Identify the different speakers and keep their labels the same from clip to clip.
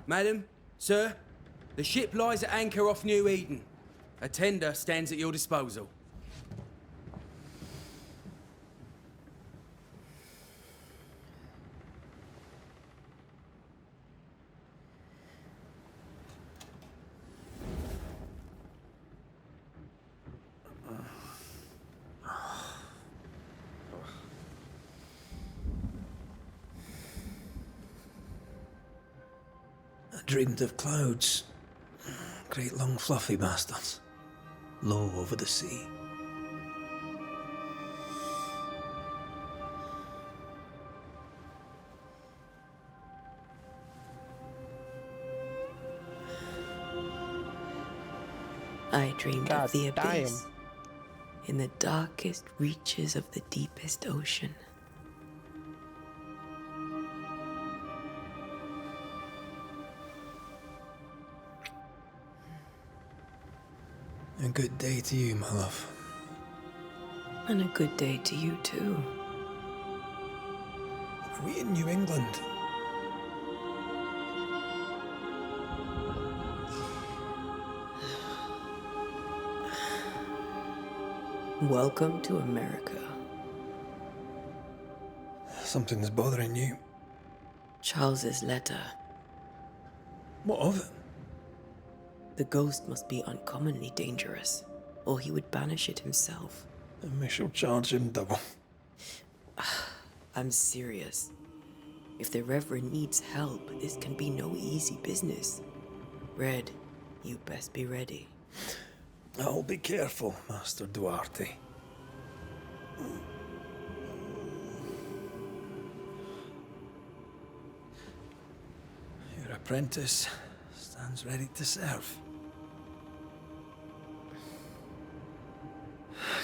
Speaker 1: Madam, sir, the ship lies at anchor off New Eden. A tender stands at your disposal.
Speaker 2: I dreamed of clouds. Great long fluffy bastards. Low over the sea.
Speaker 3: I dreamed of the
Speaker 4: God damn.
Speaker 3: abyss. In the darkest reaches of the deepest ocean.
Speaker 2: A good day to you, my love.
Speaker 3: And a good day to you too.
Speaker 2: Are we in New England?
Speaker 3: Welcome to America.
Speaker 2: Something's bothering you.
Speaker 3: Charles's letter.
Speaker 2: What of it?
Speaker 3: The ghost must be uncommonly dangerous, or he would banish it himself.
Speaker 2: And we shall charge him double.
Speaker 3: I'm serious. If the Reverend needs help, this can be no easy business. Red, you best be ready.
Speaker 2: I'll be careful, Master Duarte. Your apprentice stands ready to serve.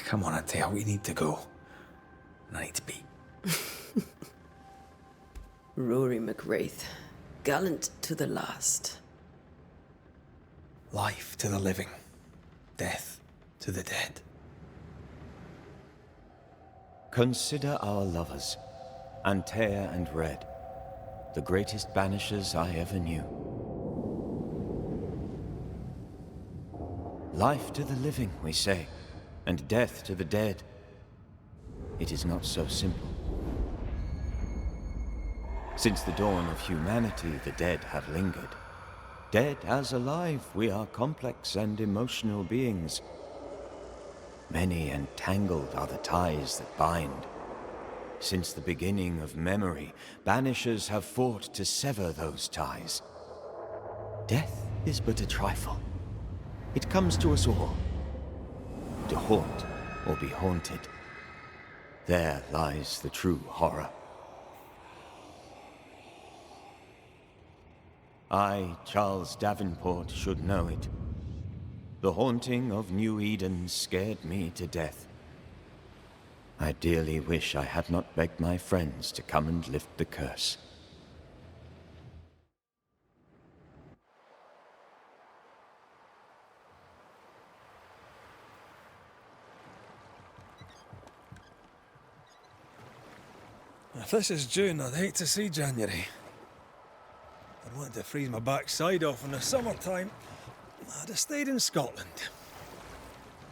Speaker 2: Come on, Atea, we need to go. And I need to be.
Speaker 3: Rory McWraith, gallant to the last.
Speaker 2: Life to the living. Death to the dead.
Speaker 5: Consider our lovers, Antea and Red, the greatest banishers I ever knew. Life to the living, we say, and death to the dead. It is not so simple. Since the dawn of humanity, the dead have lingered. Dead as alive, we are complex and emotional beings. Many and tangled are the ties that bind. Since the beginning of memory, banishers have fought to sever those ties. Death is but a trifle. It comes to us all. To haunt or be haunted. There lies the true horror. I, Charles Davenport, should know it. The haunting of New Eden scared me to death. I dearly wish I had not begged my friends to come and lift the curse.
Speaker 2: If this is June, I'd hate to see January. I'd want to freeze my backside off in the summertime. I'd have stayed in Scotland.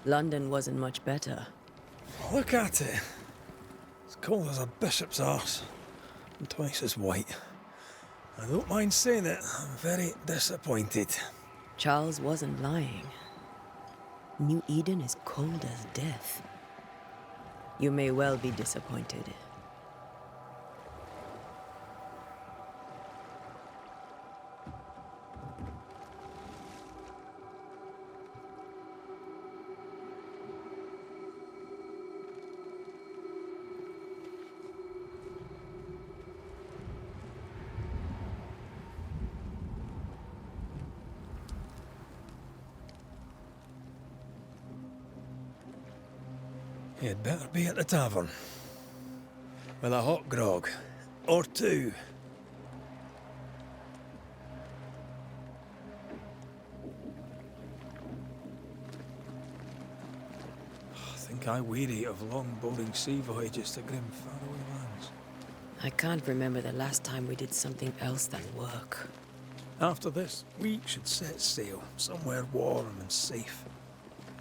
Speaker 3: London wasn't much better.
Speaker 2: Look at it. As cold as a bishop's arse. And twice as white. I don't mind saying it, I'm very disappointed.
Speaker 3: Charles wasn't lying. New Eden is cold as death. You may well be disappointed.
Speaker 2: You'd better be at the tavern. With a hot grog. Or two. I think I weary of long, boring sea voyages to grim, faraway lands.
Speaker 3: I can't remember the last time we did something else than work.
Speaker 2: After this, we should set sail somewhere warm and safe.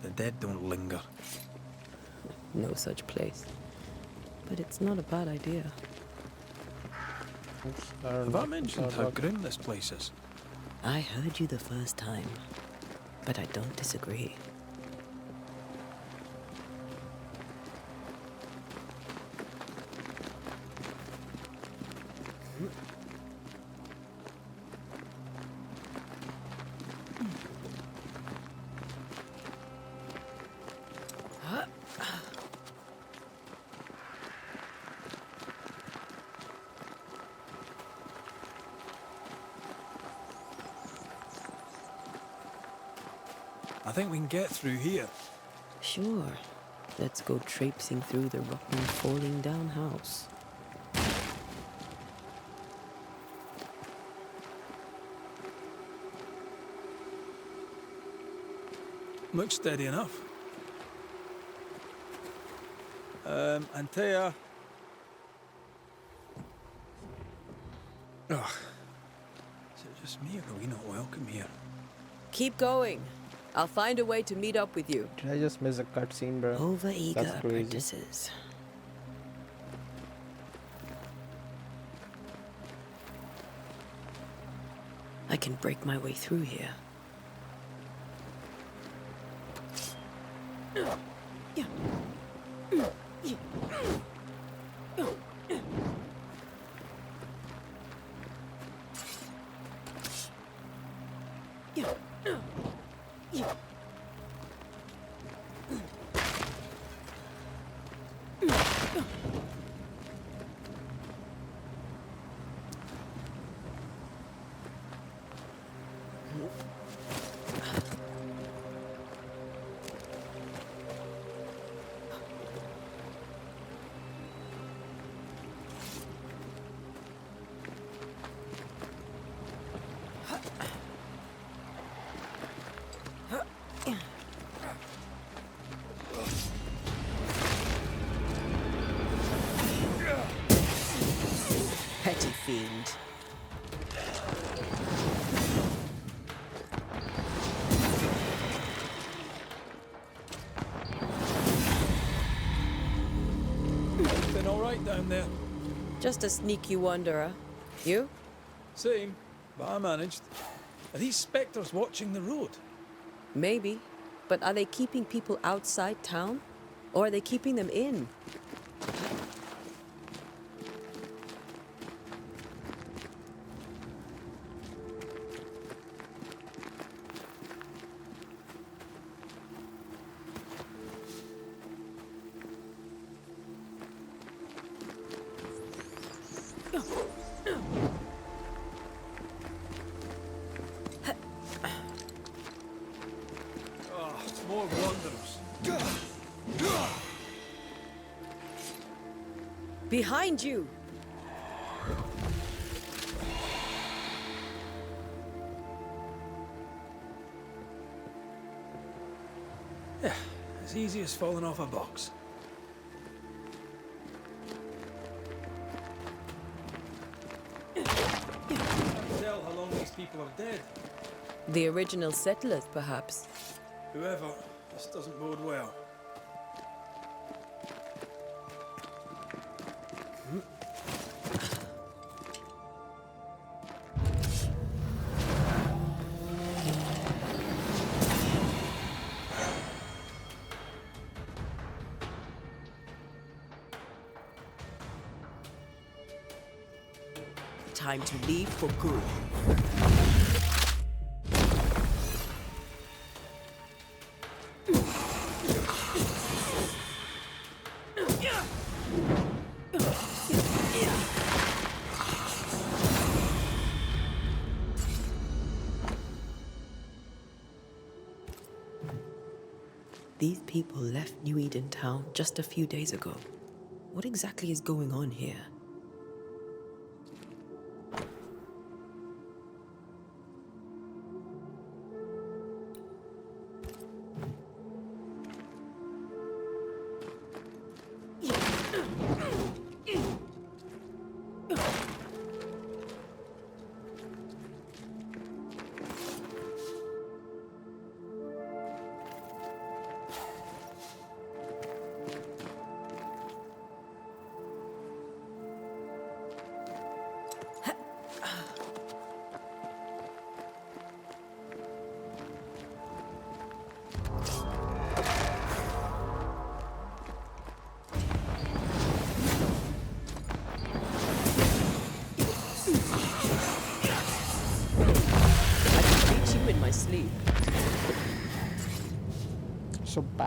Speaker 2: The dead don't linger.
Speaker 3: No such place. But it's not a bad idea.
Speaker 4: Oops, I don't
Speaker 2: Have
Speaker 4: know.
Speaker 2: I mentioned how grim this place is?
Speaker 3: I heard you the first time, but I don't disagree.
Speaker 2: I think we can get through here.
Speaker 3: Sure. Let's go traipsing through the rotten, falling down house.
Speaker 2: Looks steady enough. Antea. Ugh. Is it just me or are we not welcome here?
Speaker 3: Keep going. I'll find a way to meet up with you.
Speaker 4: Did I just miss a cutscene, bro?
Speaker 3: Overeager
Speaker 4: That's crazy.
Speaker 3: apprentices. I can break my way through here. Petty fiend.
Speaker 2: Been all right down there.
Speaker 3: Just a sneaky wanderer. You?
Speaker 2: Same, but I managed. Are these spectres watching the road?
Speaker 3: Maybe. But are they keeping people outside town? Or are they keeping them in?
Speaker 2: Oh, more wanderers.
Speaker 3: Behind you!
Speaker 2: Yeah, as easy as falling off a box. I can't tell how long these people are dead.
Speaker 3: The original settlers, perhaps.
Speaker 2: Whoever, this doesn't bode well.
Speaker 3: Time to leave for good. These people left New Eden Town just a few days ago. What exactly is going on here?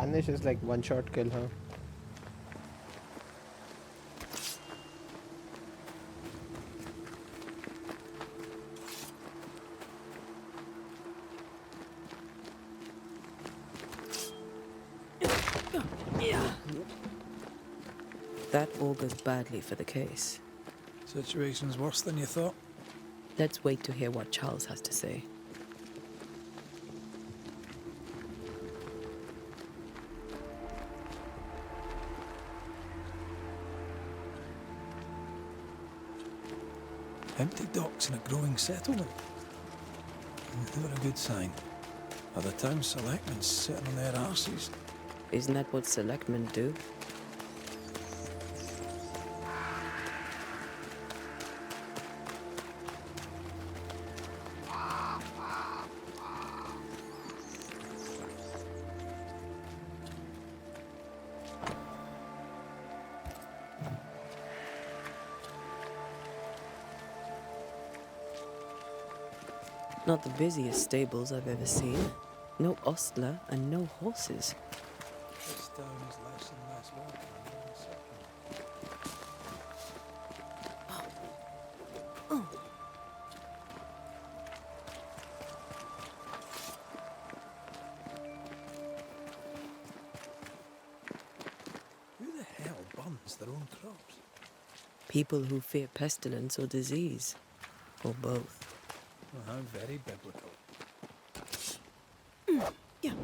Speaker 4: Banish is like one-shot kill, huh?
Speaker 3: That augurs badly for the case.
Speaker 2: Situation's worse than you thought.
Speaker 3: Let's wait to hear what Charles has to say.
Speaker 2: Empty docks in a growing settlement. Never a good sign. Are the town selectmen sitting on their arses?
Speaker 3: Isn't that what selectmen do? Not the busiest stables I've ever seen. No ostler and no horses.
Speaker 2: This town is less and less welcome in the settlement. Who the hell burns their own crops?
Speaker 3: People who fear pestilence or disease. Or both.
Speaker 2: Well, how very biblical.
Speaker 3: Yeah.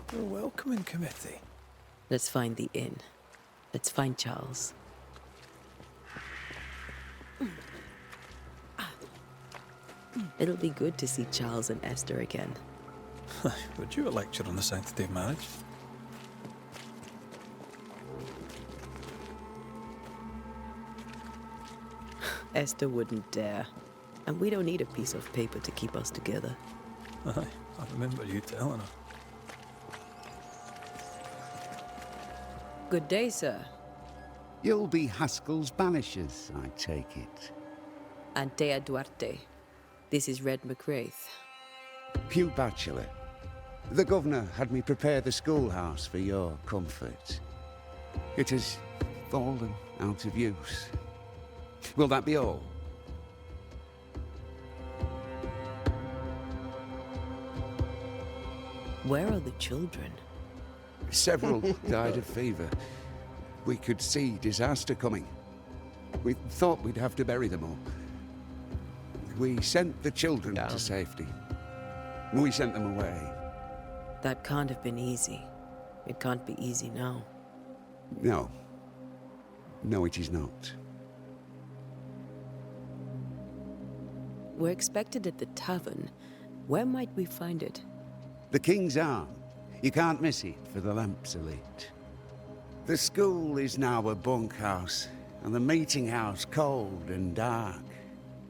Speaker 2: The welcoming committee.
Speaker 3: Let's find the inn. Let's find Charles. It'll be good to see Charles and Esther again.
Speaker 2: Would you a lecture on the sanctity of marriage?
Speaker 3: Esther wouldn't dare. And we don't need a piece of paper to keep us together.
Speaker 2: Aye, I remember you telling her.
Speaker 3: Good day, sir.
Speaker 6: You'll be Haskell's Banishers, I take it.
Speaker 3: Antea Duarte. This is Red McWraith.
Speaker 6: Hugh Bachelor. The governor had me prepare the schoolhouse for your comfort. It has fallen out of use. Will that be all?
Speaker 3: Where are the children?
Speaker 6: Several died of fever. We could see disaster coming. We thought we'd have to bury them all. We sent the children to safety. We sent them away.
Speaker 3: That can't have been easy. It can't be easy now.
Speaker 6: No. No, it is not.
Speaker 3: We're expected at the tavern. Where might we find it?
Speaker 6: The King's Arm. You can't miss it, for the lamps are lit. The school is now a bunkhouse, and the meeting house cold and dark.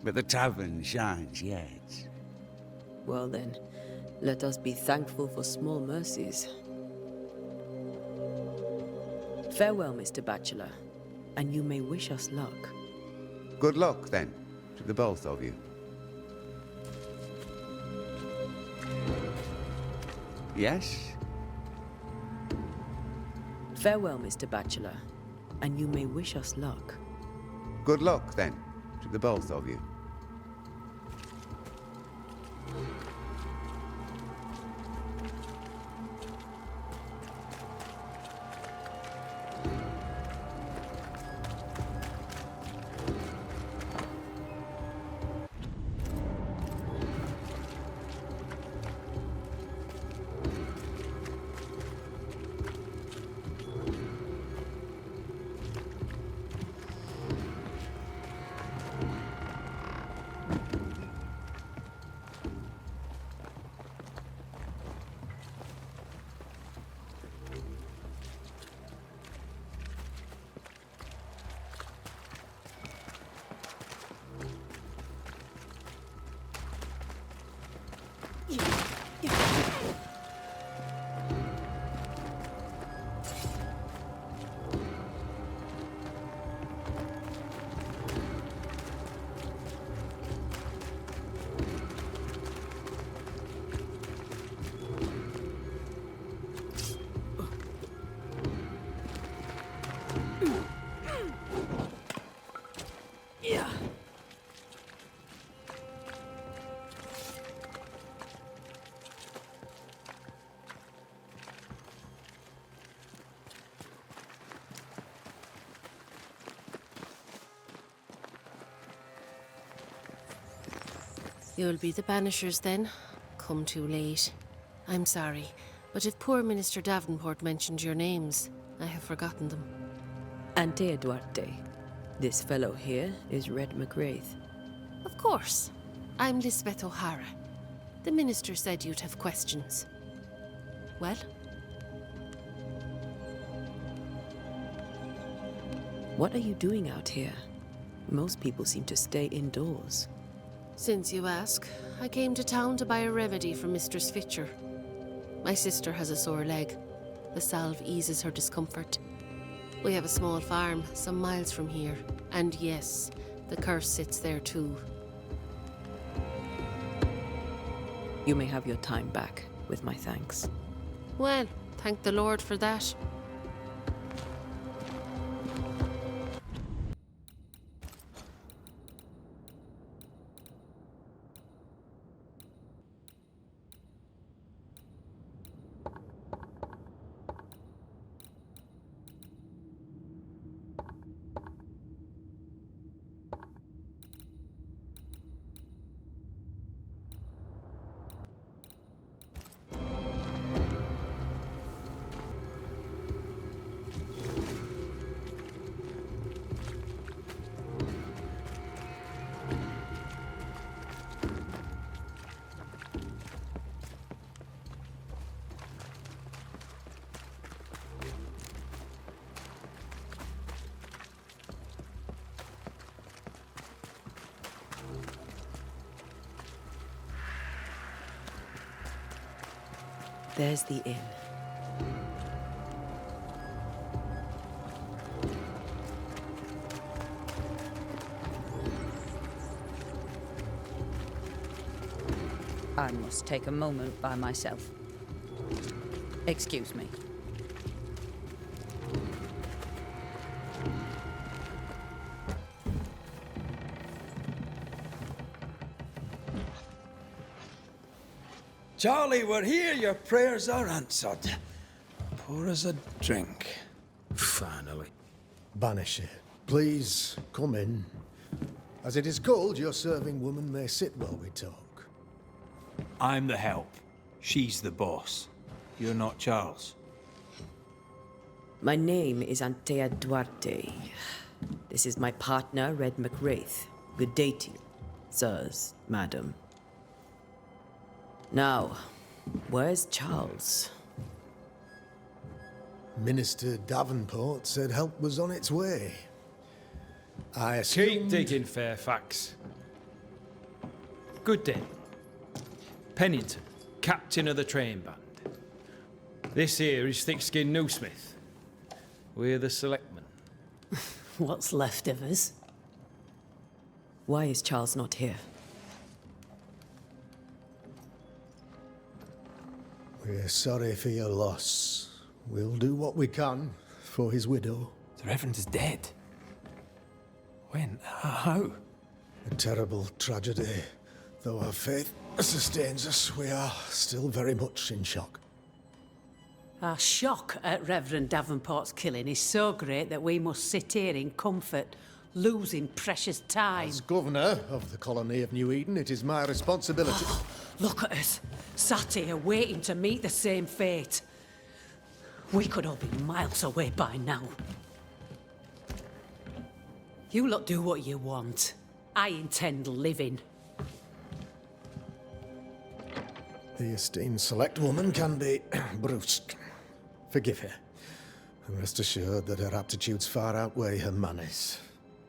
Speaker 6: But the tavern shines yet.
Speaker 3: Well then, let us be thankful for small mercies. Farewell, Mr. Bachelor, and you may wish us luck.
Speaker 6: Good luck, then, to the both of you. Yes?
Speaker 3: Farewell, Mr. Bachelor, and you may wish us luck.
Speaker 6: Good luck, then, to the both of you.
Speaker 7: You'll be the Banishers then? Come too late. I'm sorry, but if poor Minister Davenport mentioned your names, I have forgotten them.
Speaker 3: Antea Duarte. This fellow here is Red McWraith.
Speaker 7: Of course. I'm Lisbeth O'Hara. The minister said you'd have questions. Well?
Speaker 3: What are you doing out here? Most people seem to stay indoors.
Speaker 7: Since you ask, I came to town to buy a remedy for Mistress Fitcher. My sister has a sore leg. The salve eases her discomfort. We have a small farm some miles from here. And yes, the curse sits there too.
Speaker 3: You may have your time back, with my thanks.
Speaker 7: Well, thank the Lord for that.
Speaker 3: There's the inn.
Speaker 8: I must take a moment by myself. Excuse me.
Speaker 2: Charlie, we're here. Your prayers are answered. Pour us a drink.
Speaker 1: Finally.
Speaker 9: Banisher, please come in. As it is called, your serving woman may sit while we talk.
Speaker 10: I'm the help. She's the boss. You're not Charles.
Speaker 3: My name is Antea Duarte. This is my partner, Red McWraith. Good day to you, sirs, madam. Now, where's Charles?
Speaker 9: Minister Davenport said help was on its way. I assume...
Speaker 11: Keep digging, Fairfax. Good day. Pennington, captain of the train band. This here is Thick-Skinned Newsmith. We're the selectmen.
Speaker 8: What's left of us?
Speaker 3: Why is Charles not here?
Speaker 9: We're sorry for your loss. We'll do what we can for his widow.
Speaker 2: The Reverend is dead. When? How?
Speaker 9: A terrible tragedy. Though our faith sustains us, we are still very much in shock.
Speaker 8: Our shock at Reverend Davenport's killing is so great that we must sit here in comfort, losing precious time.
Speaker 9: As governor of the colony of New Eden, it is my responsibility...
Speaker 8: Look at us, sat here waiting to meet the same fate. We could all be miles away by now. You lot do what you want. I intend living.
Speaker 9: The esteemed select woman can be brusque. Forgive her. And rest assured that her aptitudes far outweigh her manners.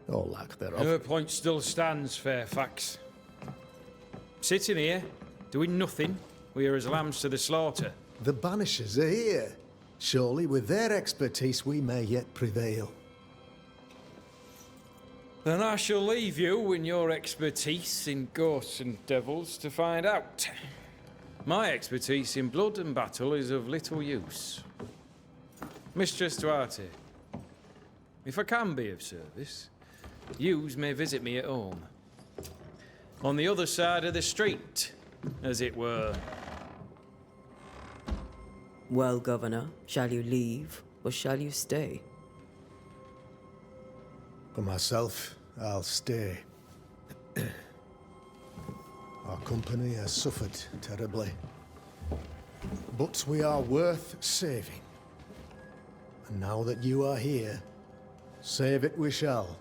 Speaker 9: Or lack thereof.
Speaker 11: Her point still stands, Fairfax. Sitting here, doing nothing, we are as lambs to the slaughter.
Speaker 9: The Banishers are here. Surely with their expertise we may yet prevail.
Speaker 11: Then I shall leave you in your expertise in ghosts and devils to find out. My expertise in blood and battle is of little use. Mistress Duarte, if I can be of service, yous may visit me at home. On the other side of the street, as it were.
Speaker 3: Well, Governor, shall you leave or shall you stay?
Speaker 9: For myself, I'll stay. Our company has suffered terribly. But we are worth saving. And now that you are here, save it we shall.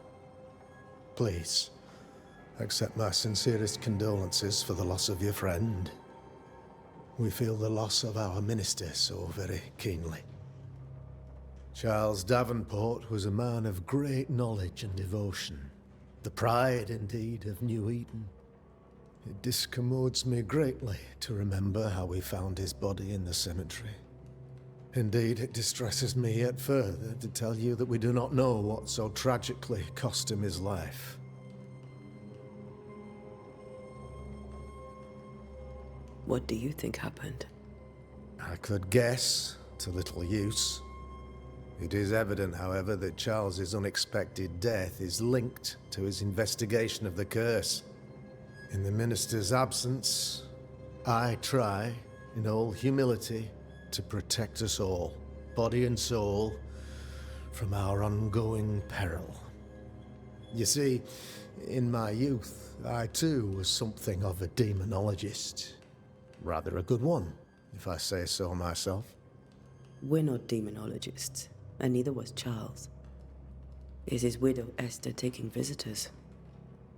Speaker 9: Please, accept my sincerest condolences for the loss of your friend. We feel the loss of our minister so very keenly. Charles Davenport was a man of great knowledge and devotion. The pride, indeed, of New Eden. It discommodes me greatly to remember how we found his body in the cemetery. Indeed, it distresses me yet further to tell you that we do not know what so tragically cost him his life.
Speaker 3: What do you think happened?
Speaker 9: I could guess, to little use. It is evident, however, that Charles's unexpected death is linked to his investigation of the curse. In the minister's absence, I try, in all humility, to protect us all, body and soul, from our ongoing peril. You see, in my youth, I too was something of a demonologist. Rather a good one, if I say so myself.
Speaker 3: We're not demonologists, and neither was Charles. Is his widow Esther taking visitors?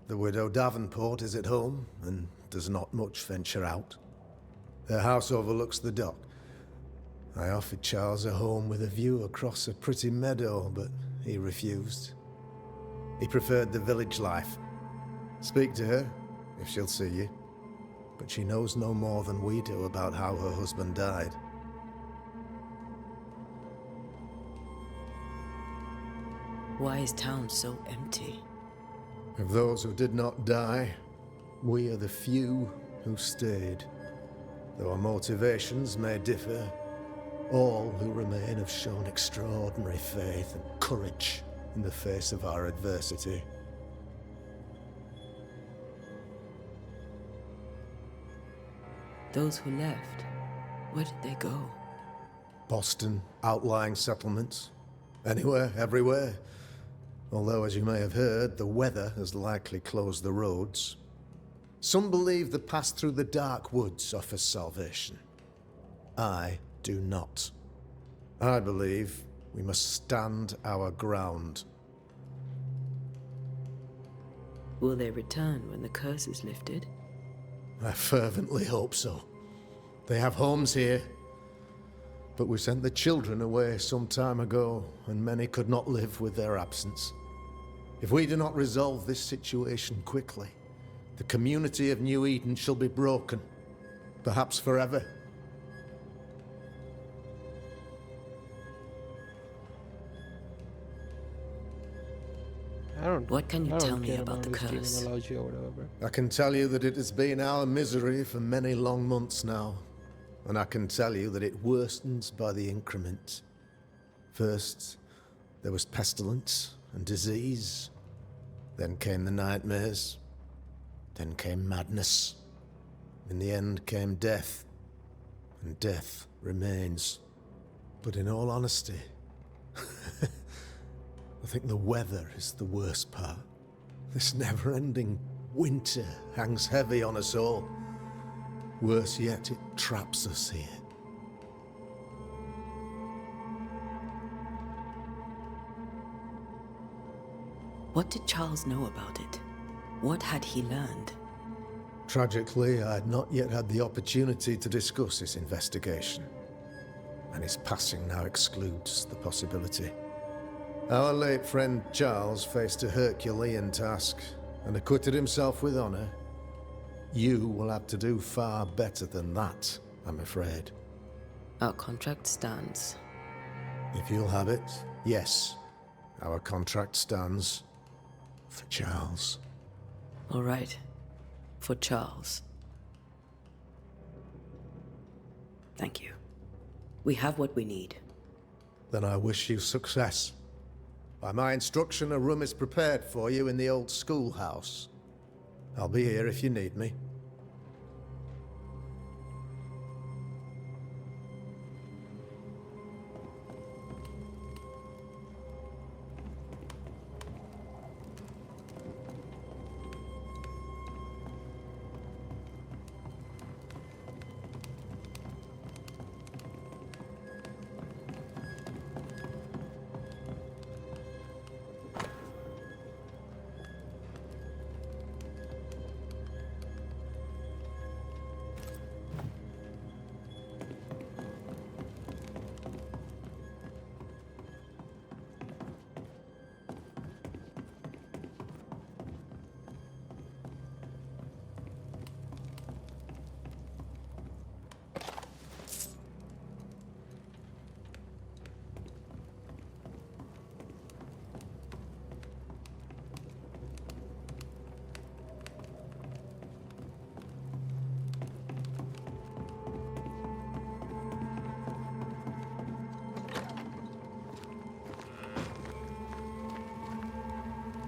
Speaker 9: The widow Davenport is at home, and does not much venture out. Her house overlooks the dock. I offered Charles a home with a view across a pretty meadow, but he refused. He preferred the village life. Speak to her, if she'll see you. But she knows no more than we do about how her husband died.
Speaker 3: Why is town so empty?
Speaker 9: Of those who did not die, we are the few who stayed. Though our motivations may differ, all who remain have shown extraordinary faith and courage in the face of our adversity.
Speaker 3: Those who left, where did they go?
Speaker 9: Boston, outlying settlements. Anywhere, everywhere. Although, as you may have heard, the weather has likely closed the roads. Some believe the path through the dark woods offers salvation. I do not. I believe we must stand our ground.
Speaker 3: Will they return when the curse is lifted?
Speaker 9: I fervently hope so. They have homes here. But we sent the children away some time ago, and many could not live with their absence. If we do not resolve this situation quickly, the community of New Eden shall be broken, perhaps forever.
Speaker 3: What can you
Speaker 4: I don't
Speaker 3: tell me
Speaker 4: care
Speaker 3: about the
Speaker 4: his
Speaker 3: curse?
Speaker 4: demonology or whatever.
Speaker 9: I can tell you that it has been our misery for many long months now, and I can tell you that it worsens by the increment. First, there was pestilence and disease. Then came the nightmares. Then came madness. In the end came death. And death remains. But in all honesty, I think the weather is the worst part. This never-ending winter hangs heavy on us all. Worse yet, it traps us here.
Speaker 3: What did Charles know about it? What had he learned?
Speaker 9: Tragically, I had not yet had the opportunity to discuss his investigation, and his passing now excludes the possibility. Our late friend Charles faced a Herculean task and acquitted himself with honor. You will have to do far better than that, I'm afraid.
Speaker 3: Our contract stands.
Speaker 9: If you'll have it, yes, our contract stands for Charles.
Speaker 3: All right. For Charles. Thank you. We have what we need.
Speaker 9: Then I wish you success. By my instruction, a room is prepared for you in the old schoolhouse. I'll be here if you need me.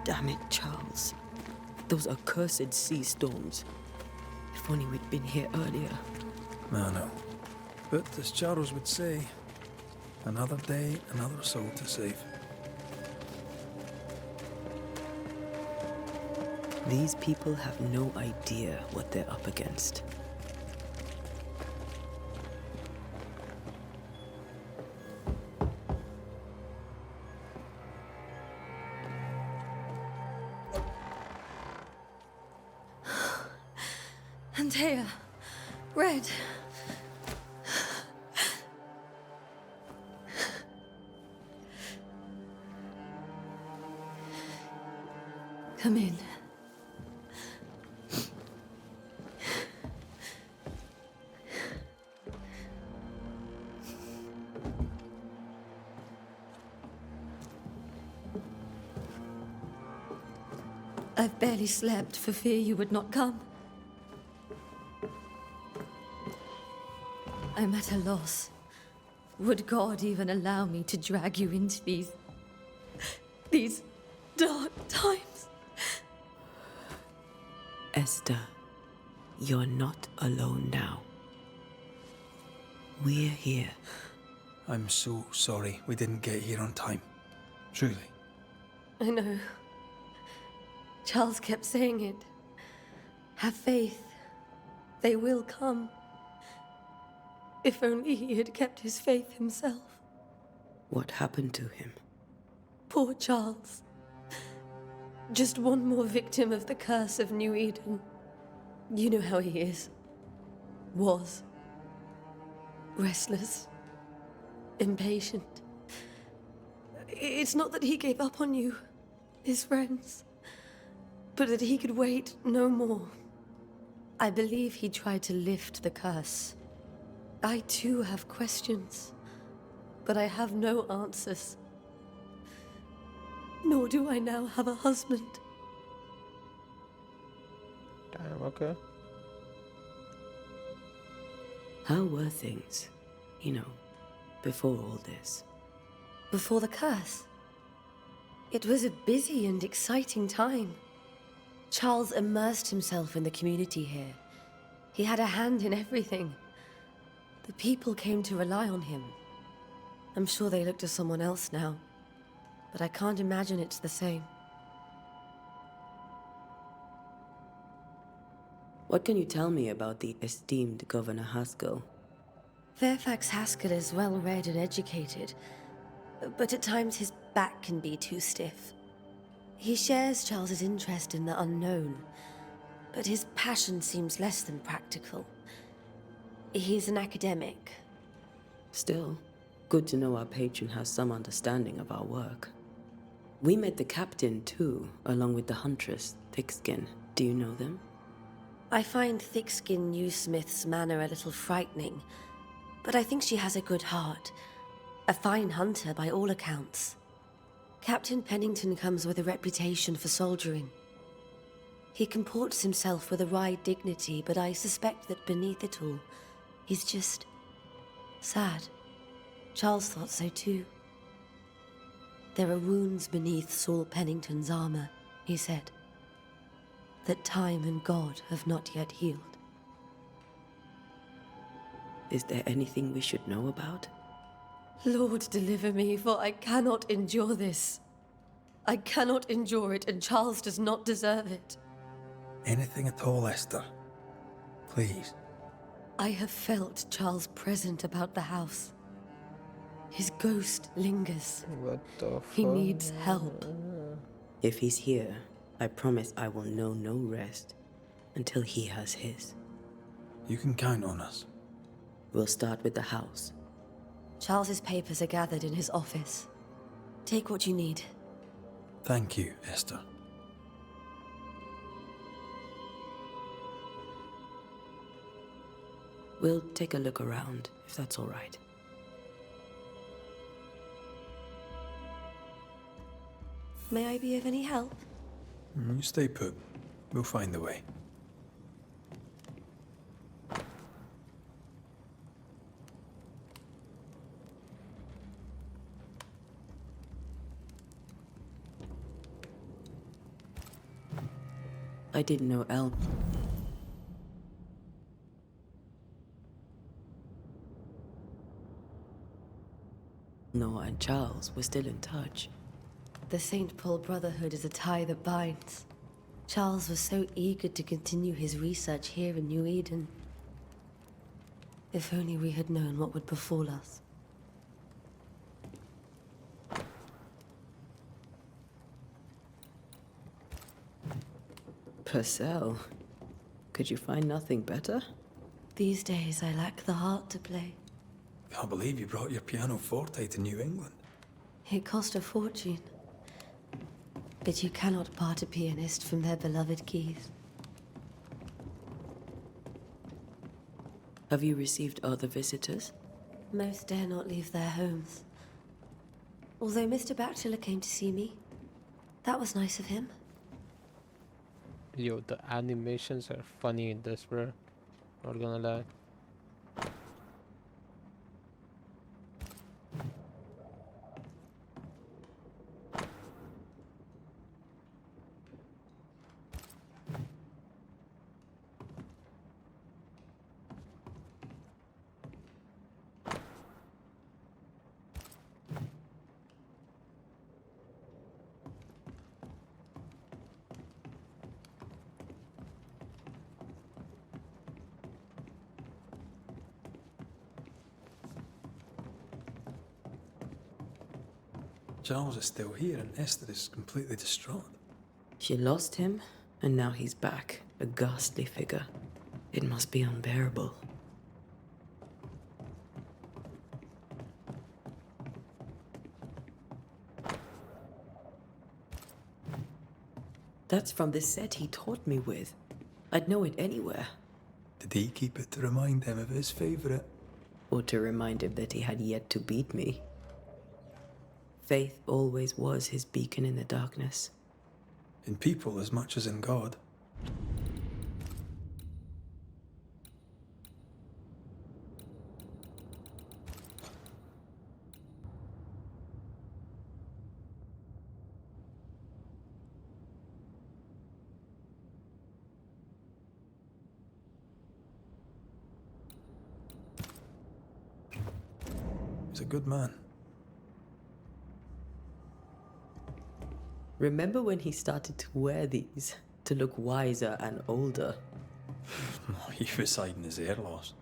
Speaker 3: Damn it, Charles. Those accursed sea storms. If only we'd been here earlier.
Speaker 2: No. But as Charles would say, another day, another soul to save.
Speaker 3: These people have no idea what they're up against.
Speaker 12: Antea, Red. Come in. I've barely slept for fear you would not come. I'm at a loss. Would God even allow me to drag you into these dark times?
Speaker 3: Esther, you're not alone now. We're here.
Speaker 2: I'm so sorry we didn't get here on time. Truly.
Speaker 12: I know. Charles kept saying it. Have faith. They will come. If only he had kept his faith himself.
Speaker 3: What happened to him?
Speaker 12: Poor Charles. Just one more victim of the curse of New Eden. You know how he is. Was. Restless. Impatient. It's not that he gave up on you, his friends, but that he could wait no more. I believe he tried to lift the curse. I too have questions, but I have no answers. Nor do I now have a husband.
Speaker 4: Damn, okay.
Speaker 3: How were things, before all this?
Speaker 12: Before the curse? It was a busy and exciting time. Charles immersed himself in the community here. He had a hand in everything. The people came to rely on him. I'm sure they look to someone else now, but I can't imagine it's the same.
Speaker 3: What can you tell me about the esteemed Governor Haskell?
Speaker 12: Fairfax Haskell is well-read and educated, but at times his back can be too stiff. He shares Charles's interest in the unknown, but his passion seems less than practical. He's an academic.
Speaker 3: Still, good to know our patron has some understanding of our work. We met the captain, too, along with the huntress, Thickskin. Do you know them?
Speaker 12: I find Thickskin Newsmith's manner a little frightening, but I think she has a good heart. A fine hunter by all accounts. Captain Pennington comes with a reputation for soldiering. He comports himself with a wry dignity, but I suspect that beneath it all, he's just sad. Charles thought so too. There are wounds beneath Saul Pennington's armor, he said, that time and God have not yet healed.
Speaker 3: Is there anything we should know about?
Speaker 12: Lord, deliver me, for I cannot endure this. I cannot endure it, and Charles does not deserve it.
Speaker 2: Anything at all, Esther. Please.
Speaker 12: I have felt Charles present about the house. His ghost lingers.
Speaker 4: What the fuck?
Speaker 12: He needs help.
Speaker 3: If he's here, I promise I will know no rest until he has his.
Speaker 2: You can count on us.
Speaker 3: We'll start with the house.
Speaker 12: Charles's papers are gathered in his office. Take what you need.
Speaker 2: Thank you, Esther.
Speaker 3: We'll take a look around, if that's all right.
Speaker 12: May I be of any help?
Speaker 2: You stay put. We'll find the way.
Speaker 3: I didn't know Noah and Charles were still in touch.
Speaker 12: The St. Paul Brotherhood is a tie that binds. Charles was so eager to continue his research here in New Eden. If only we had known what would befall us.
Speaker 3: Purcell. Could you find nothing better?
Speaker 12: These days, I lack the heart to play.
Speaker 2: Can't believe you brought your pianoforte to New England.
Speaker 12: It cost a fortune. But you cannot part a pianist from their beloved keys.
Speaker 3: Have you received other visitors?
Speaker 12: Most dare not leave their homes. Although Mr. Bachelor came to see me. That was nice of him.
Speaker 4: Yo, the animations are funny in this, bro. Not gonna lie.
Speaker 2: Charles is still here and Esther is completely distraught.
Speaker 3: She lost him, and now he's back, a ghastly figure. It must be unbearable. That's from the set he taught me with. I'd know it anywhere.
Speaker 2: Did he keep it to remind him of his favourite?
Speaker 3: Or to remind him that he had yet to beat me. Faith always was his beacon in the darkness.
Speaker 2: In people as much as in God. He's a good man.
Speaker 3: Remember when he started to wear these to look wiser and older?
Speaker 2: He was hiding his hair loss.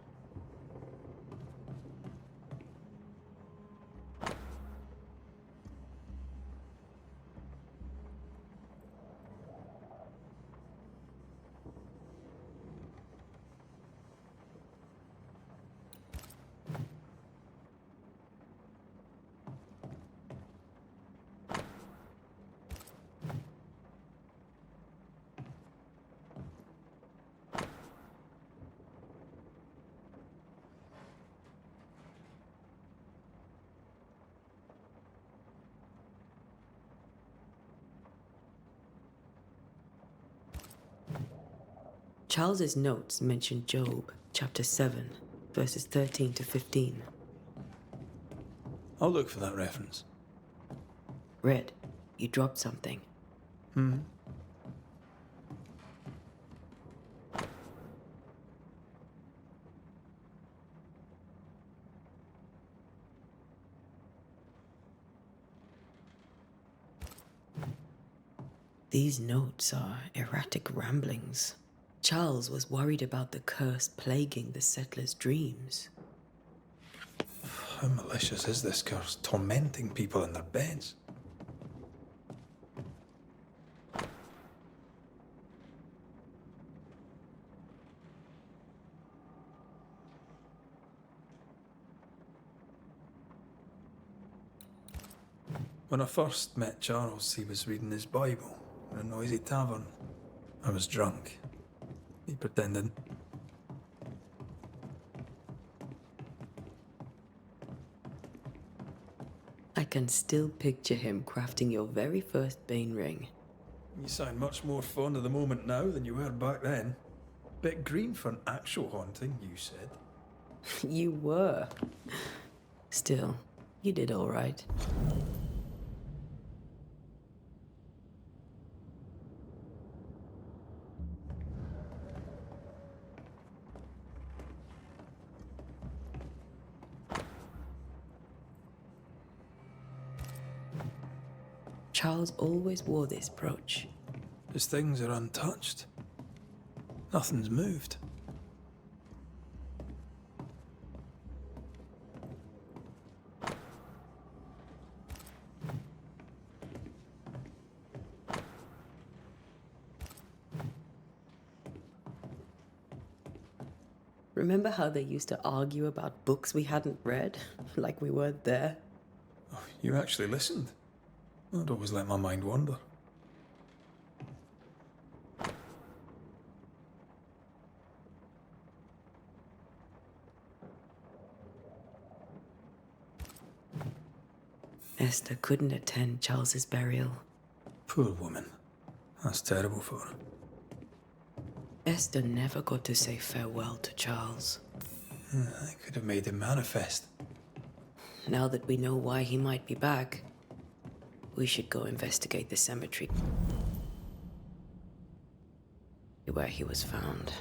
Speaker 3: Charles's notes mention Job, chapter 7, verses 13 to 15.
Speaker 2: I'll look for that reference.
Speaker 3: Red, you dropped something. These notes are erratic ramblings. Charles was worried about the curse plaguing the settlers' dreams.
Speaker 2: How malicious is this curse, tormenting people in their beds? When I first met Charles, he was reading his Bible in a noisy tavern. I was drunk. He pretended.
Speaker 3: I can still picture him crafting your very first Bane ring.
Speaker 2: You sound much more fond of the moment now than you were back then. Bit green for an actual haunting, you said.
Speaker 3: You were. Still, you did all right. Charles always wore this brooch.
Speaker 2: His things are untouched. Nothing's moved.
Speaker 3: Remember how they used to argue about books we hadn't read? Like we weren't there?
Speaker 2: Oh, you actually listened? I'd always let my mind wander.
Speaker 3: Esther couldn't attend Charles's burial.
Speaker 2: Poor woman. That's terrible for her.
Speaker 3: Esther never got to say farewell to Charles.
Speaker 2: I could have made him manifest.
Speaker 3: Now that we know why he might be back, we should go investigate the cemetery where he was found.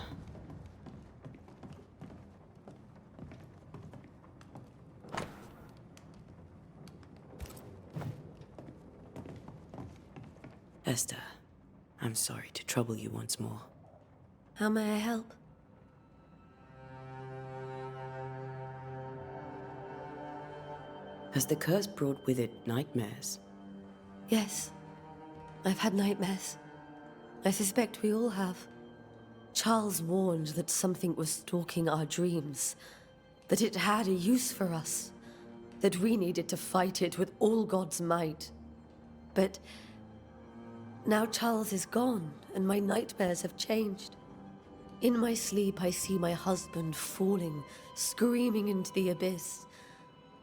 Speaker 3: Esther, I'm sorry to trouble you once more.
Speaker 12: How may I help?
Speaker 3: Has the curse brought with it nightmares?
Speaker 12: Yes. I've had nightmares. I suspect we all have. Charles warned that something was stalking our dreams, that it had a use for us, that we needed to fight it with all God's might. But now Charles is gone, and my nightmares have changed. In my sleep, I see my husband falling, screaming into the abyss.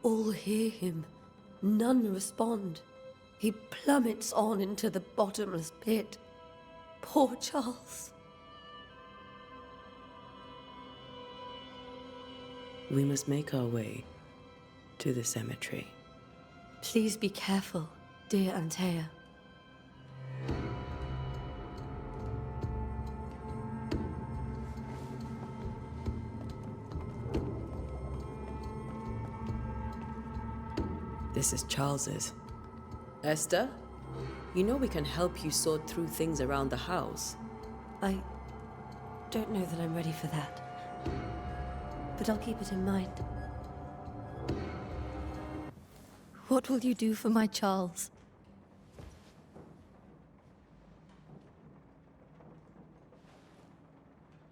Speaker 12: All hear him. None respond. He plummets on into the bottomless pit. Poor Charles.
Speaker 3: We must make our way to the cemetery.
Speaker 12: Please be careful, dear Antea.
Speaker 3: This is Charles's. Esther, you know we can help you sort through things around the house.
Speaker 12: I don't know that I'm ready for that. But I'll keep it in mind. What will you do for my Charles?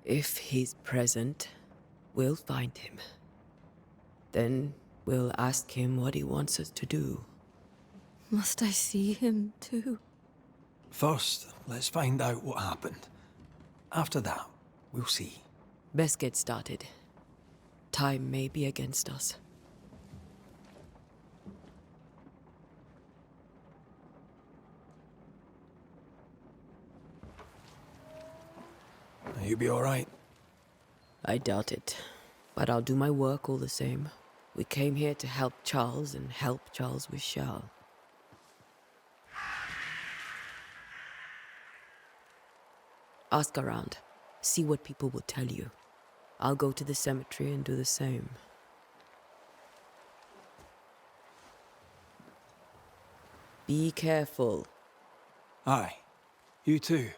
Speaker 3: If he's present, we'll find him. Then we'll ask him what he wants us to do.
Speaker 12: Must I see him too?
Speaker 2: First, let's find out what happened. After that, we'll see.
Speaker 3: Best get started. Time may be against us.
Speaker 2: You'll be all right.
Speaker 3: I doubt it, but I'll do my work all the same. We came here to help Charles, and help Charles we shall. Ask around. See what people will tell you. I'll go to the cemetery and do the same. Be careful.
Speaker 2: Aye. You too.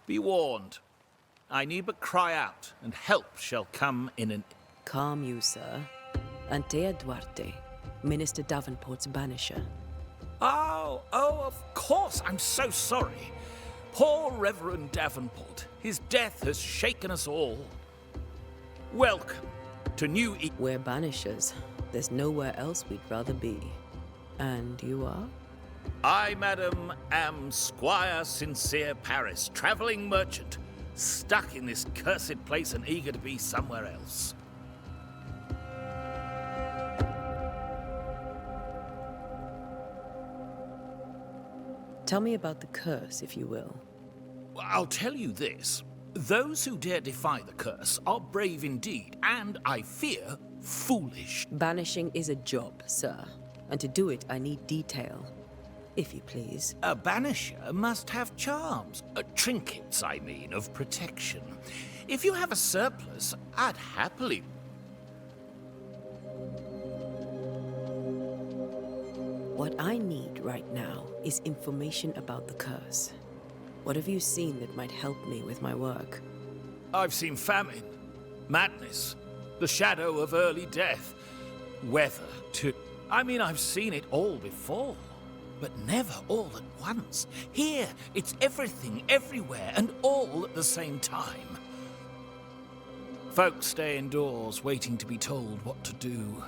Speaker 13: Be warned. I need but cry out, and help shall come in an...
Speaker 3: Calm you, sir. Antea Duarte, Minister Davenport's banisher.
Speaker 13: Oh, of course. I'm so sorry. Poor Reverend Davenport. His death has shaken us all. Welcome to New Eden.
Speaker 3: We're banishers. There's nowhere else we'd rather be. And you are?
Speaker 13: I, madam, am Squire Sincere Paris, travelling merchant, stuck in this cursed place and eager to be somewhere else.
Speaker 3: Tell me about the curse, if you will.
Speaker 13: I'll tell you this. Those who dare defy the curse are brave indeed, and, I fear, foolish.
Speaker 3: Banishing is a job, sir. And to do it, I need detail. If you please.
Speaker 13: A banisher must have charms. Trinkets, I mean, of protection. If you have a surplus, I'd happily...
Speaker 3: What I need right now is information about the curse. What have you seen that might help me with my work?
Speaker 13: I've seen famine, madness, the shadow of early death, weather too. I mean, I've seen it all before, but never all at once. Here, it's everything, everywhere, and all at the same time. Folks stay indoors, waiting to be told what to do.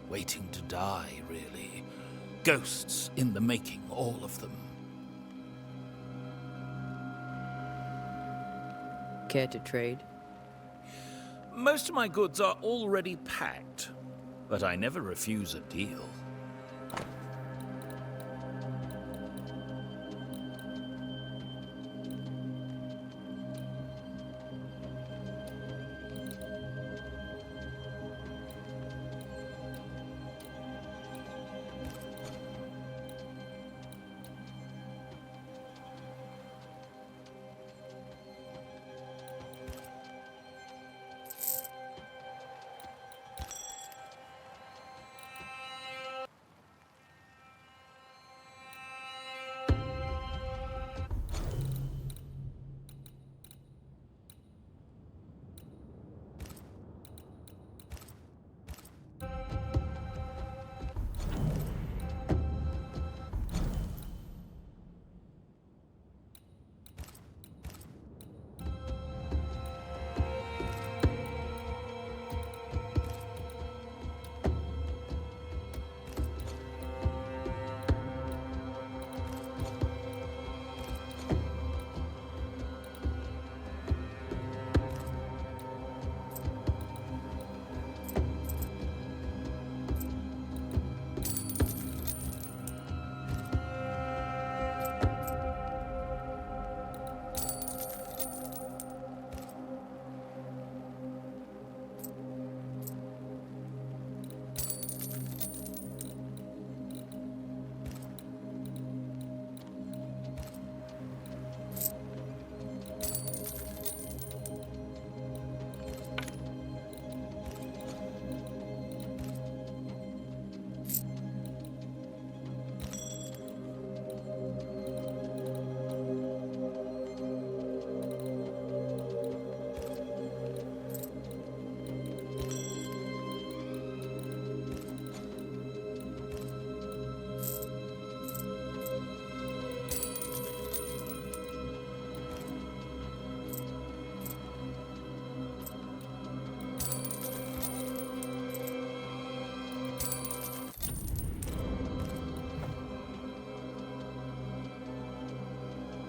Speaker 13: Waiting to die, really. Ghosts in the making, all of them.
Speaker 3: Care to trade?
Speaker 13: Most of my goods are already packed, but I never refuse a deal.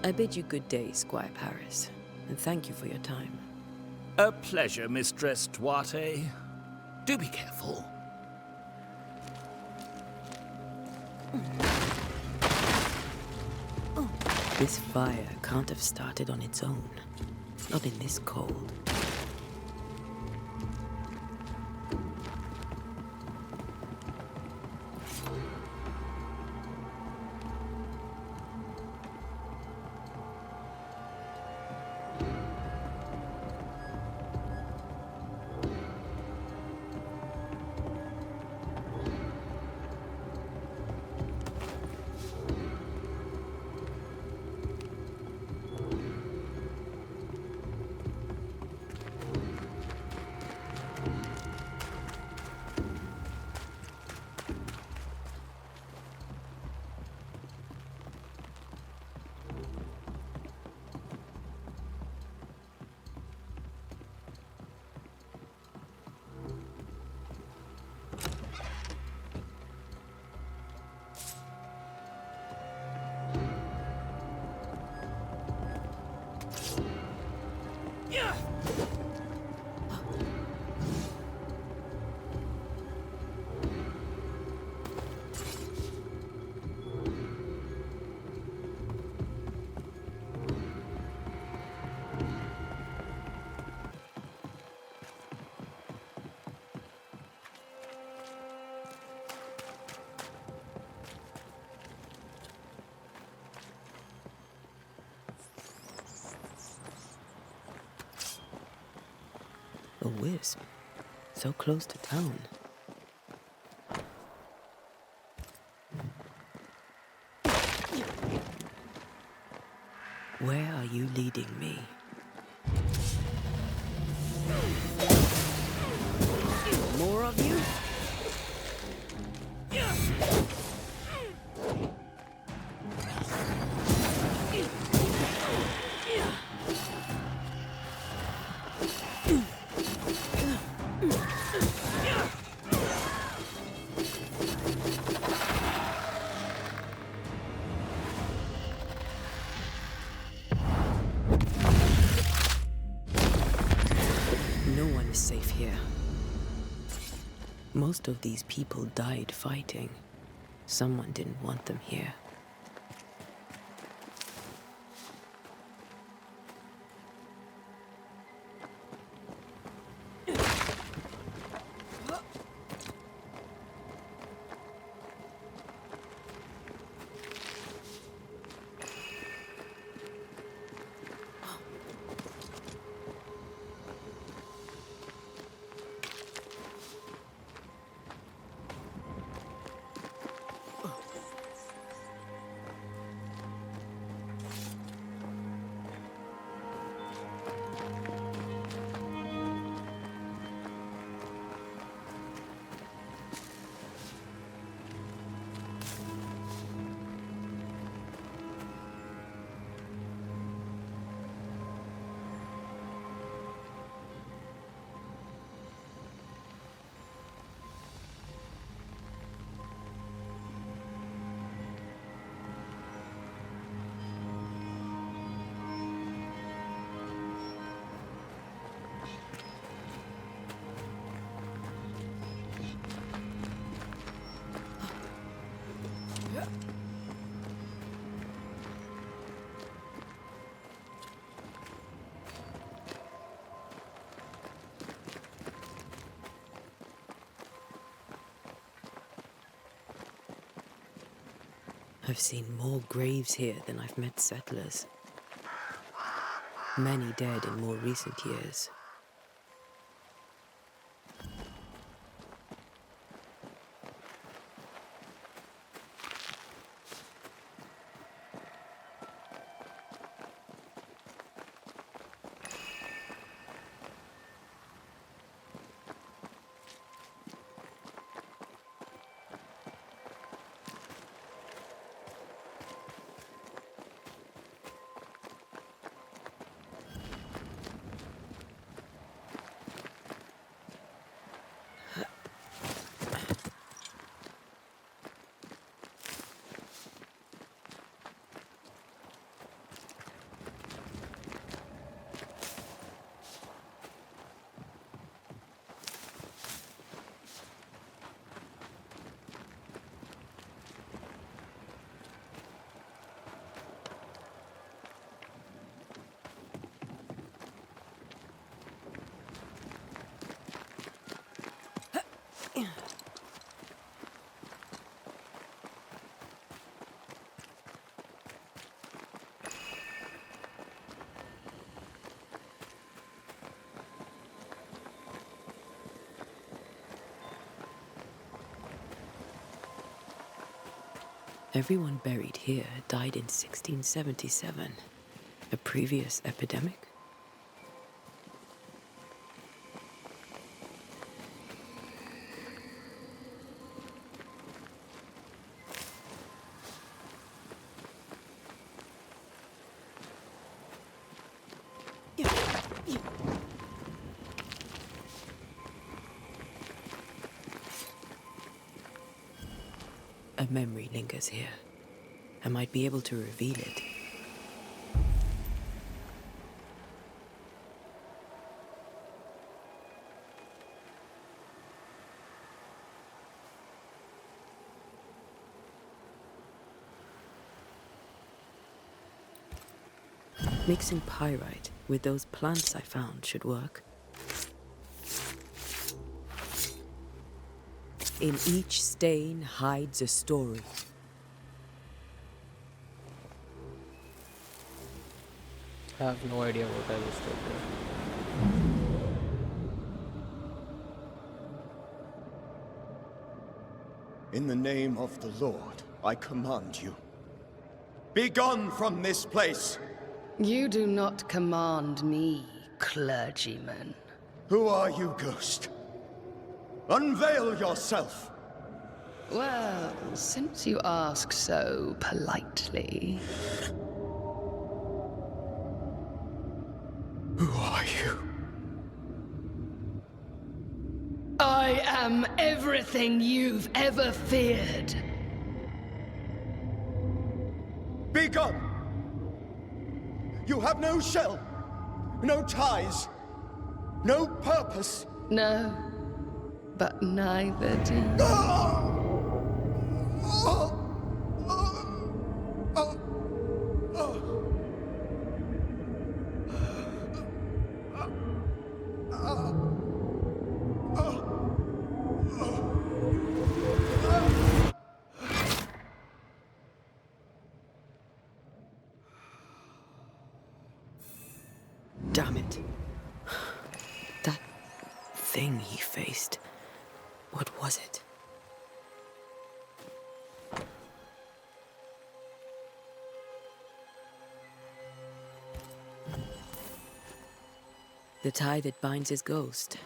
Speaker 3: I bid you good day, Squire Paris, and thank you for your time.
Speaker 13: A pleasure, Mistress Duarte. Do be careful.
Speaker 3: This fire can't have started on its own. Not in this cold. A wisp. So close to town. Where are you leading me? More of you? No one is safe here. Most of these people died fighting. Someone didn't want them here. I've seen more graves here than I've met settlers. Many dead in more recent years. Everyone buried here died in 1677. A previous epidemic? A memory lingers here. I might be able to reveal it. Mixing pyrite with those plants I found should work. In each stain hides a story.
Speaker 4: I have no idea what I was talking about.
Speaker 5: In the name of the Lord, I command you. Be gone from this place!
Speaker 14: You do not command me, clergyman.
Speaker 5: Who are you, ghost? Unveil yourself!
Speaker 14: Well, since you ask so politely...
Speaker 5: Who are you?
Speaker 14: I am everything you've ever feared.
Speaker 5: Be gone! You have no shell, no ties, no purpose.
Speaker 14: No, but neither do you.
Speaker 3: Damn it. That thing he faced. What was it? The tie that binds his ghost.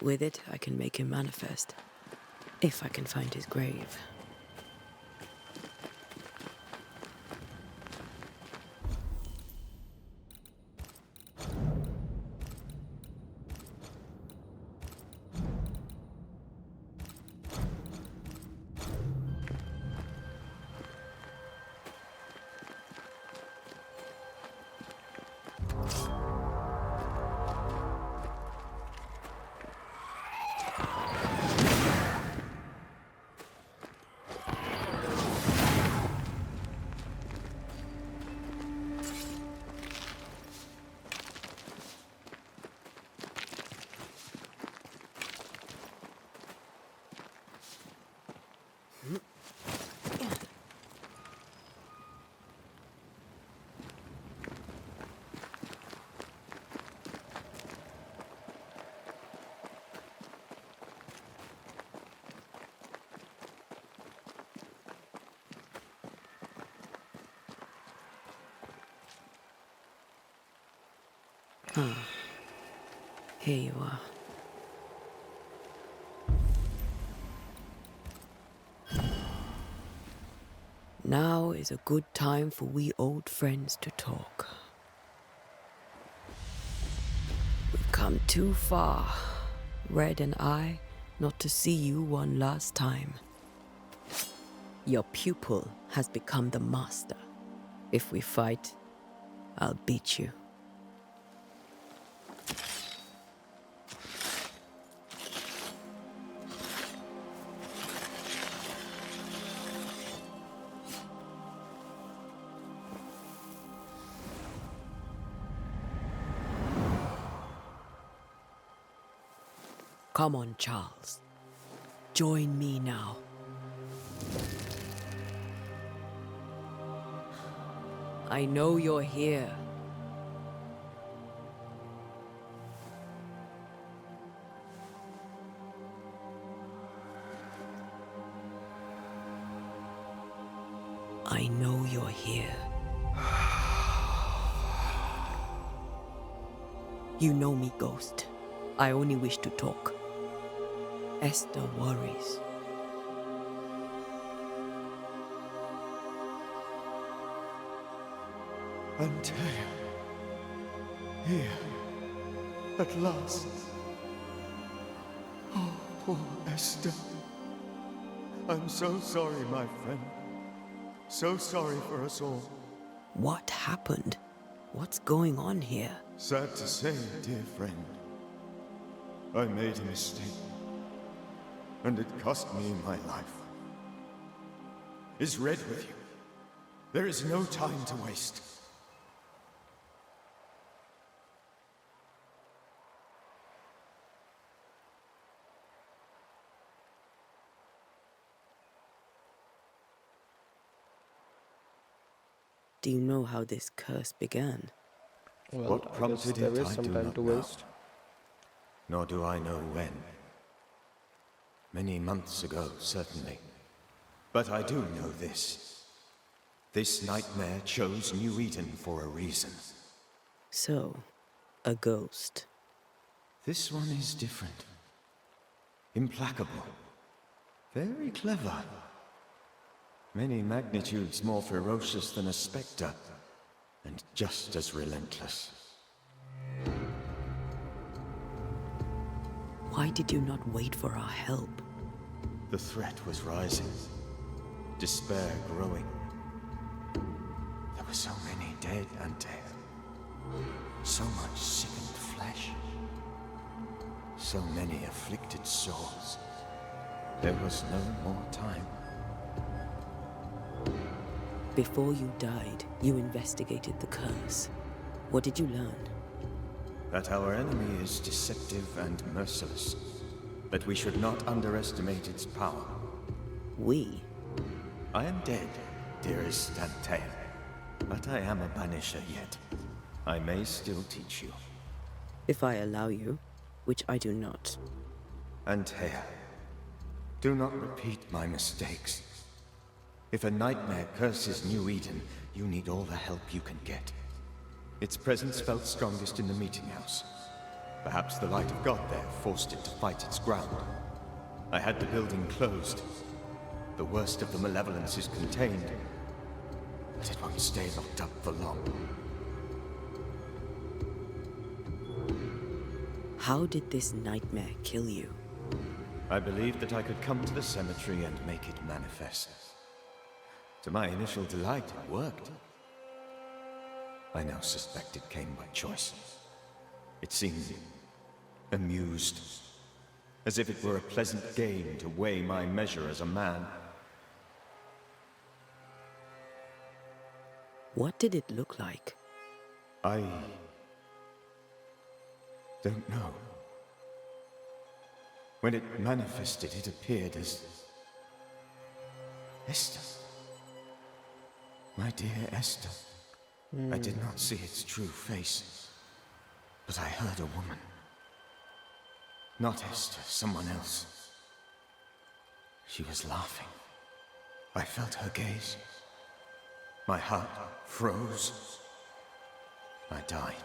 Speaker 3: With it, I can make him manifest. If I can find his grave. Here you are. Now is a good time for we old friends to talk. We've come too far, Red and I, not to see you one last time. Your pupil has become the master. If we fight, I'll beat you. Come on, Charles. Join me now. I know you're here. I know you're here. You know me, Ghost. I only wish to talk. Esther worries.
Speaker 5: Antea. Here. At last. Oh, poor Esther. I'm so sorry, my friend. So sorry for us all.
Speaker 3: What happened? What's going on here?
Speaker 5: Sad to say, dear friend. I made a mistake. And it cost me my life. Is Red with you? There is no time to waste.
Speaker 3: Do you know how this curse began?
Speaker 4: Well,
Speaker 5: What prompted
Speaker 4: there
Speaker 5: it,
Speaker 4: is
Speaker 5: I
Speaker 4: some
Speaker 5: do
Speaker 4: time
Speaker 5: not
Speaker 4: to
Speaker 5: know.
Speaker 4: waste.
Speaker 5: Nor do I know when. Many months ago, certainly. But I do know this. This nightmare chose New Eden for a reason.
Speaker 3: So, a ghost.
Speaker 5: This one is different. Implacable. Very clever. Many magnitudes more ferocious than a spectre, and just as relentless.
Speaker 3: Why did you not wait for our help?
Speaker 5: The threat was rising. Despair growing. There were so many dead, Antea. So much sickened flesh. So many afflicted souls. There was no more time.
Speaker 3: Before you died, you investigated the curse. What did you learn?
Speaker 5: That our enemy is deceptive and merciless. That we should not underestimate its power.
Speaker 3: We?
Speaker 5: I am dead, dearest Antea. But I am a Banisher yet. I may still teach you.
Speaker 3: If I allow you, which I do not.
Speaker 5: Antea, do not repeat my mistakes. If a nightmare curses New Eden, you need all the help you can get. Its presence felt strongest in the meeting house. Perhaps the light of God there forced it to fight its ground. I had the building closed. The worst of the malevolence is contained, but it won't stay locked up for long.
Speaker 3: How did this nightmare kill you?
Speaker 5: I believed that I could come to the cemetery and make it manifest. To my initial delight, it worked. I now suspect it came by choice. It seemed amused, as if it were a pleasant game to weigh my measure as a man.
Speaker 3: What did it look like?
Speaker 5: I don't know. When it manifested, it appeared as Esther. My dear Esther. I did not see its true face, but I heard a woman. Not Esther, someone else. She was laughing. I felt her gaze. My heart froze. I died.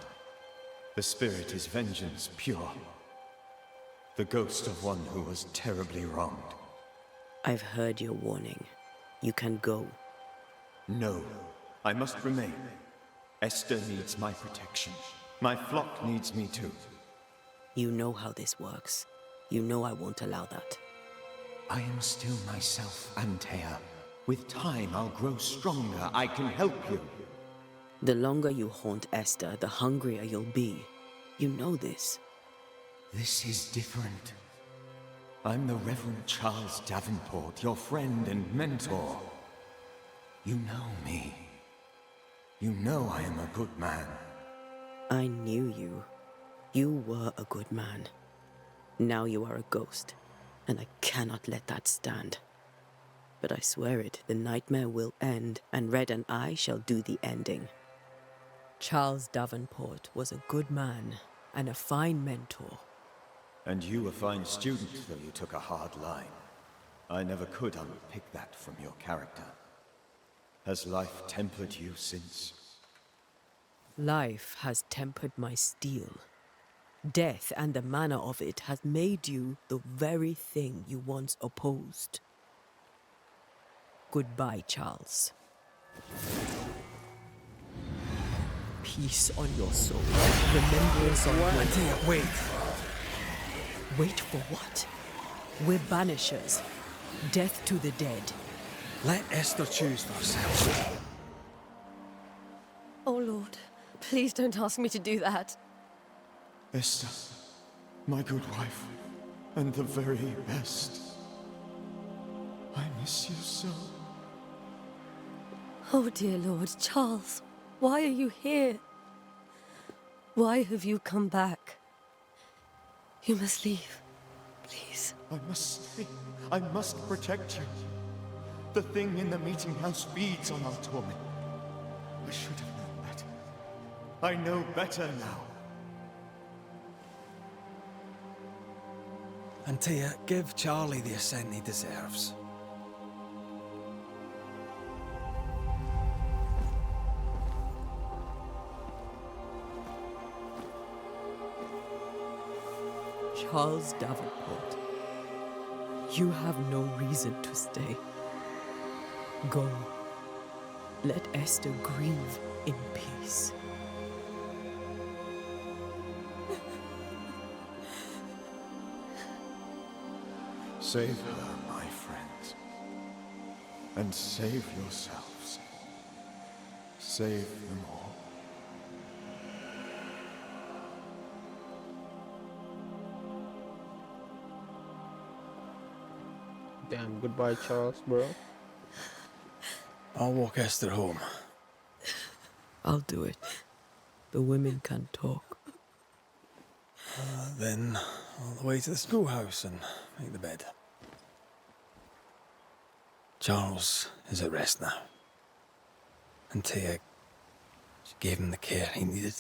Speaker 5: The spirit is vengeance pure. The ghost of one who was terribly wronged.
Speaker 3: I've heard your warning. You can go.
Speaker 5: No, I must remain. Esther needs my protection. My flock needs me too.
Speaker 3: You know how this works. You know I won't allow that.
Speaker 5: I am still myself, Antea. With time, I'll grow stronger. I can help you.
Speaker 3: The longer you haunt Esther, the hungrier you'll be. You know this.
Speaker 5: This is different. I'm the Reverend Charles Davenport, your friend and mentor. You know me. You know I am a good man.
Speaker 3: I knew you. You were a good man. Now you are a ghost, and I cannot let that stand. But I swear it, the nightmare will end, and Red and I shall do the ending. Charles Davenport was a good man and a fine mentor.
Speaker 5: And you a fine student, though you took a hard line. I never could unpick that from your character. Has life tempered you since?
Speaker 3: Life has tempered my steel. Death and the manner of it has made you the very thing you once opposed. Goodbye, Charles. Peace on your soul. Remembrance on your soul.
Speaker 2: Wait.
Speaker 3: Wait for what? We're Banishers. Death to the dead.
Speaker 2: Let Esther choose for herself.
Speaker 12: Oh, Lord, please don't ask me to do that.
Speaker 5: Esther, my good wife, and the very best. I miss you so.
Speaker 12: Oh, dear Lord, Charles, why are you here? Why have you come back? You must leave, please.
Speaker 5: I must stay. I must protect you. The thing in the meeting house feeds on our torment. I should have known better. I know better now.
Speaker 2: Antea, give Charlie the ascent he deserves.
Speaker 3: Charles Davenport, you have no reason to stay. Go. Let Esther grieve in peace.
Speaker 5: Save her, my friends. And save yourselves. Save them all.
Speaker 4: Damn, goodbye, Charles, bro.
Speaker 2: I'll walk Esther home.
Speaker 3: I'll do it. The women can talk.
Speaker 2: Then all the way to the schoolhouse and make the bed. Charles is at rest now. And Tia, she gave him the care he needed.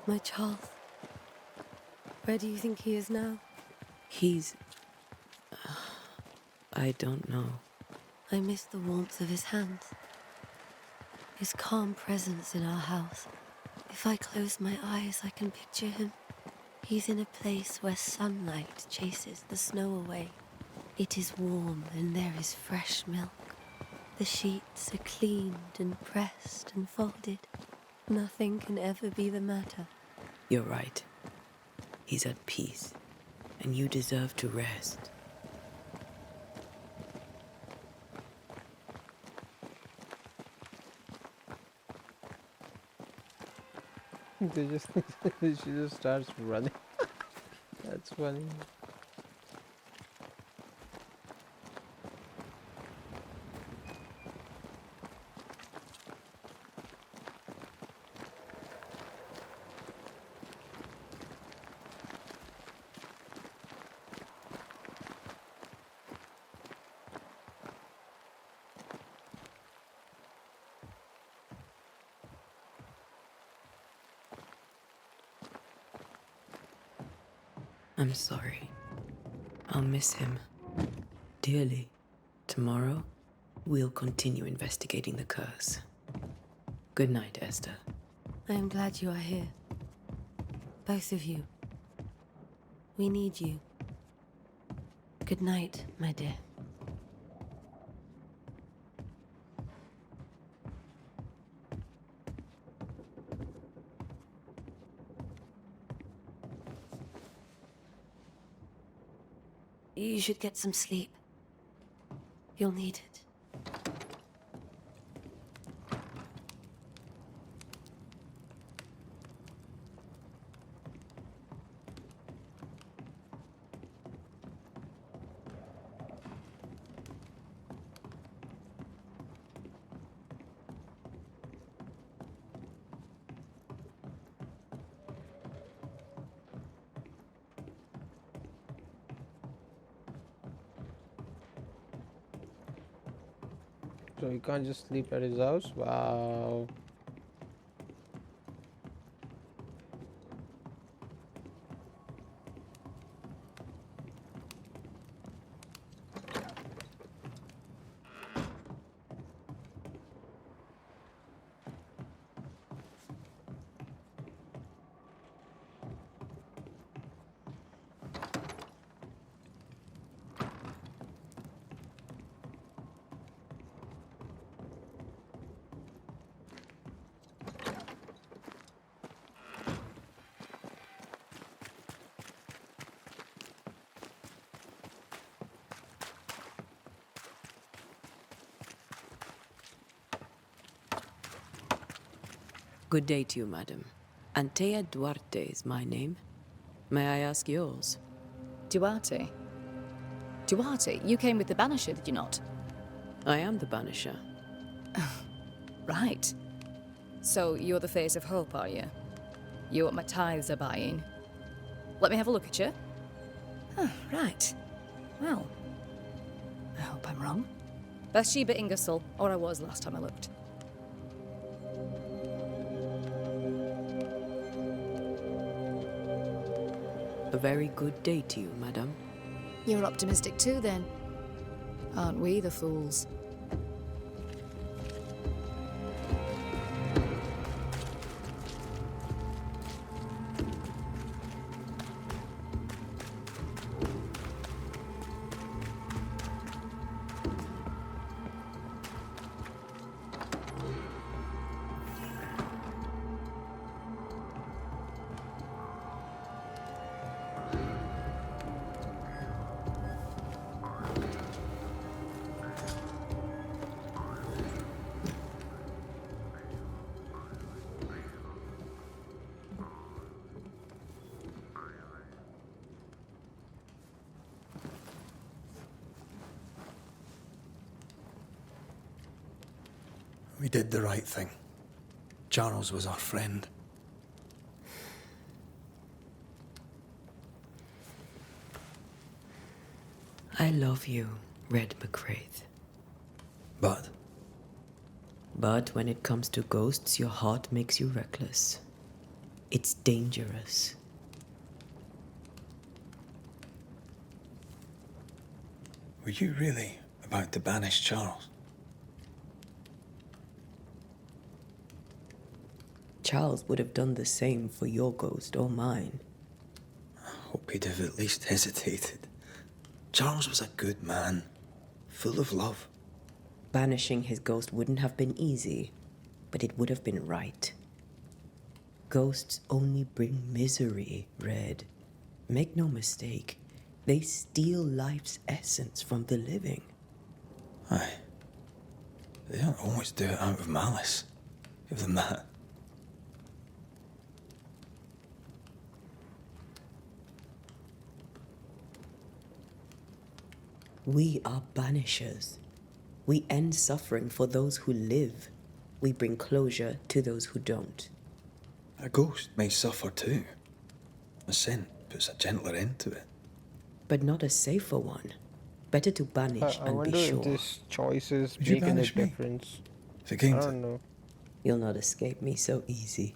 Speaker 12: My Charles. Where do you think he is now?
Speaker 3: He's... I don't know.
Speaker 12: I miss the warmth of his hands. His calm presence in our house. If I close my eyes, I can picture him. He's in a place where sunlight chases the snow away. It is warm and there is fresh milk. The sheets are cleaned and pressed and folded. Nothing can ever be the matter.
Speaker 3: You're right. He's at peace, and you deserve to rest.
Speaker 4: She just starts running. That's funny.
Speaker 3: I'm sorry. I'll miss him dearly. Tomorrow, we'll continue investigating the curse. Good night, Esther.
Speaker 12: I am glad you are here. Both of you. We need you. Good night, my dear. You should get some sleep. You'll need it.
Speaker 4: So you can't just sleep at his house? Wow.
Speaker 3: Good day to you, madam. Antea Duarte is my name. May I ask yours?
Speaker 15: Duarte? Duarte, you came with the Banisher, did you not?
Speaker 3: I am the Banisher.
Speaker 15: Right. So you're the face of hope, are you? You're what my tithes are buying. Let me have a look at you. Oh, right. Well, I hope I'm wrong. Bathsheba Ingersoll, or I was last time I looked.
Speaker 3: A very good day to you, madam.
Speaker 15: You're optimistic too, then. Aren't we the fools?
Speaker 2: We did the right thing. Charles was our friend.
Speaker 3: I love you, Red McCraith.
Speaker 2: But?
Speaker 3: But when it comes to ghosts, your heart makes you reckless. It's dangerous.
Speaker 2: Were you really about to banish Charles?
Speaker 3: Charles would have done the same for your ghost or mine.
Speaker 2: I hope he'd have at least hesitated. Charles was a good man, full of love.
Speaker 3: Banishing his ghost wouldn't have been easy, but it would have been right. Ghosts only bring misery, Red. Make no mistake, they steal life's essence from the living.
Speaker 2: Aye. They don't always do it out of malice. Give them that.
Speaker 3: We are banishers. We end suffering for those who live. We bring closure to those who don't.
Speaker 2: A ghost may suffer too. A sin puts a gentler end to it.
Speaker 3: But not a safer one. Better to banish
Speaker 4: I
Speaker 3: and
Speaker 4: wonder
Speaker 3: be sure.
Speaker 4: if this choices
Speaker 2: Would you
Speaker 4: making a
Speaker 2: banish me?
Speaker 4: difference.
Speaker 2: If it came
Speaker 4: I
Speaker 2: to
Speaker 4: don't know.
Speaker 3: You'll not escape me so easy.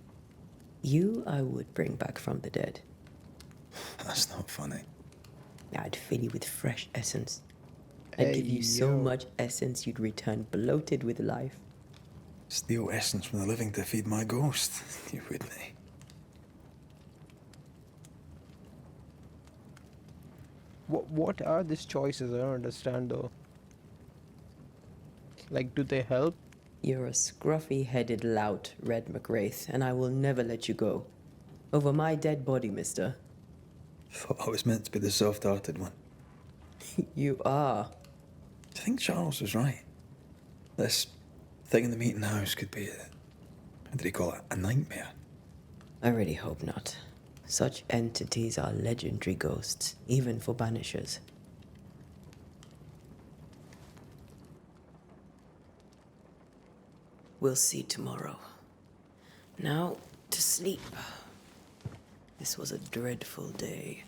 Speaker 3: You I would bring back from the dead.
Speaker 2: That's not funny.
Speaker 3: I'd fill you with fresh essence. I'd give you so much essence you'd return bloated with life.
Speaker 2: Steal essence from the living to feed my ghost. You wouldn't.
Speaker 4: What are these choices? I don't understand though. Like, do they help?
Speaker 3: You're a scruffy-headed lout, Red McWraith, and I will never let you go. Over my dead body, mister.
Speaker 2: Thought I was meant to be the soft-hearted one.
Speaker 3: You are.
Speaker 2: Do you think Charles was right? This thing in the meeting house could be how did he call it? A nightmare?
Speaker 3: I really hope not. Such entities are legendary ghosts, even for banishers. We'll see tomorrow. Now, to sleep. This was a dreadful day.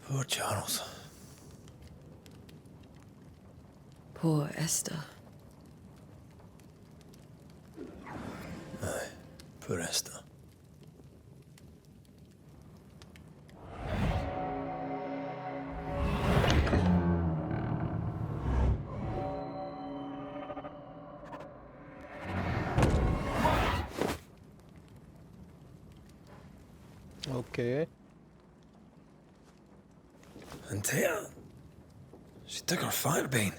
Speaker 2: Poor Charles.
Speaker 3: Poor Esther.
Speaker 2: Aye, poor Esther.
Speaker 4: Okay.
Speaker 2: And Tia, she took her firebane.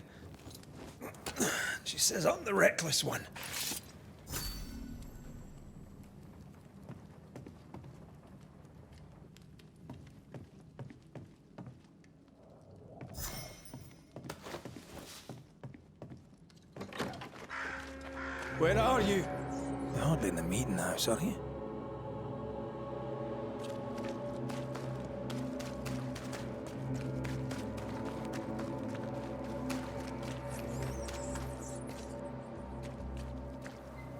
Speaker 2: She says I'm the reckless one.
Speaker 1: Where are you?
Speaker 2: You're hardly in the meeting house, are you?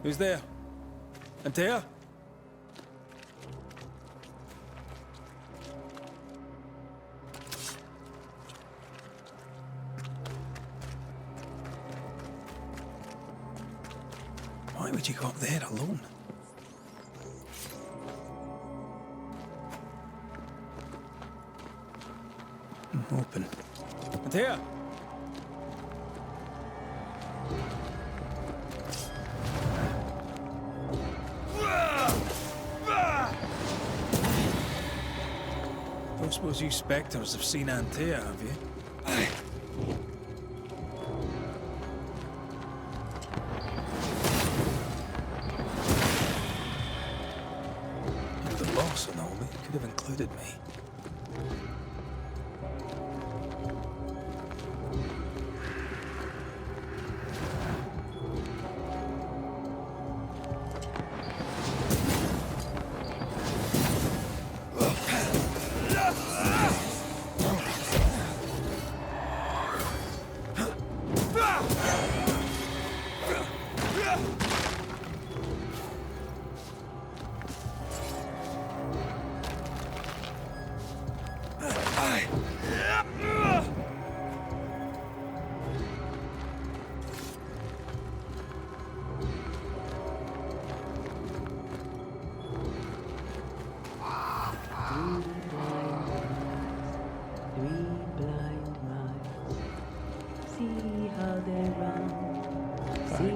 Speaker 1: Who's there? Antea?
Speaker 2: would you go up there alone? Open. Antea! Don't suppose you spectres have seen Antea, have you? Aye. You're the boss and all, but you could have included me.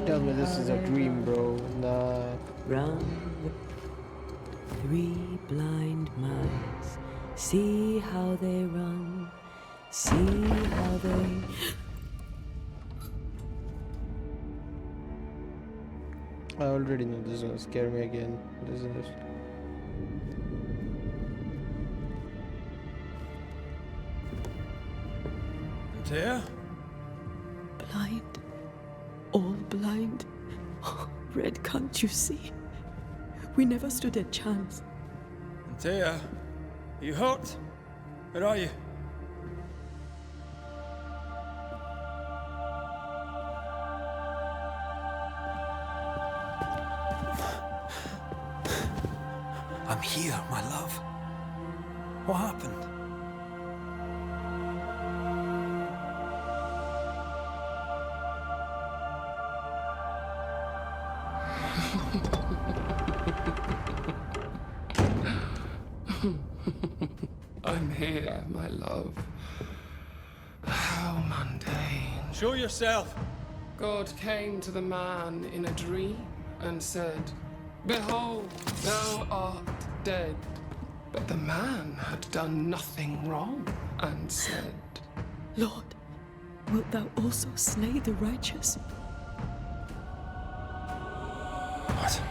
Speaker 4: Tell me this is a dream, bro. Nah.
Speaker 3: Round the three blind mice, see how they run, see how they...
Speaker 4: I already know this is gonna scare me again, isn't it?
Speaker 2: Antea?
Speaker 3: Blind. All blind. Red, can't you see? We never stood a chance.
Speaker 2: Antea, are you hurt? Where are you? I'm here, my love. What happened?
Speaker 14: I'm here, my love. How mundane.
Speaker 2: Show yourself.
Speaker 14: God came to the man in a dream and said, "Behold, thou art dead." But the man had done nothing wrong and said,
Speaker 3: Lord, wilt thou also slay the righteous?
Speaker 2: What?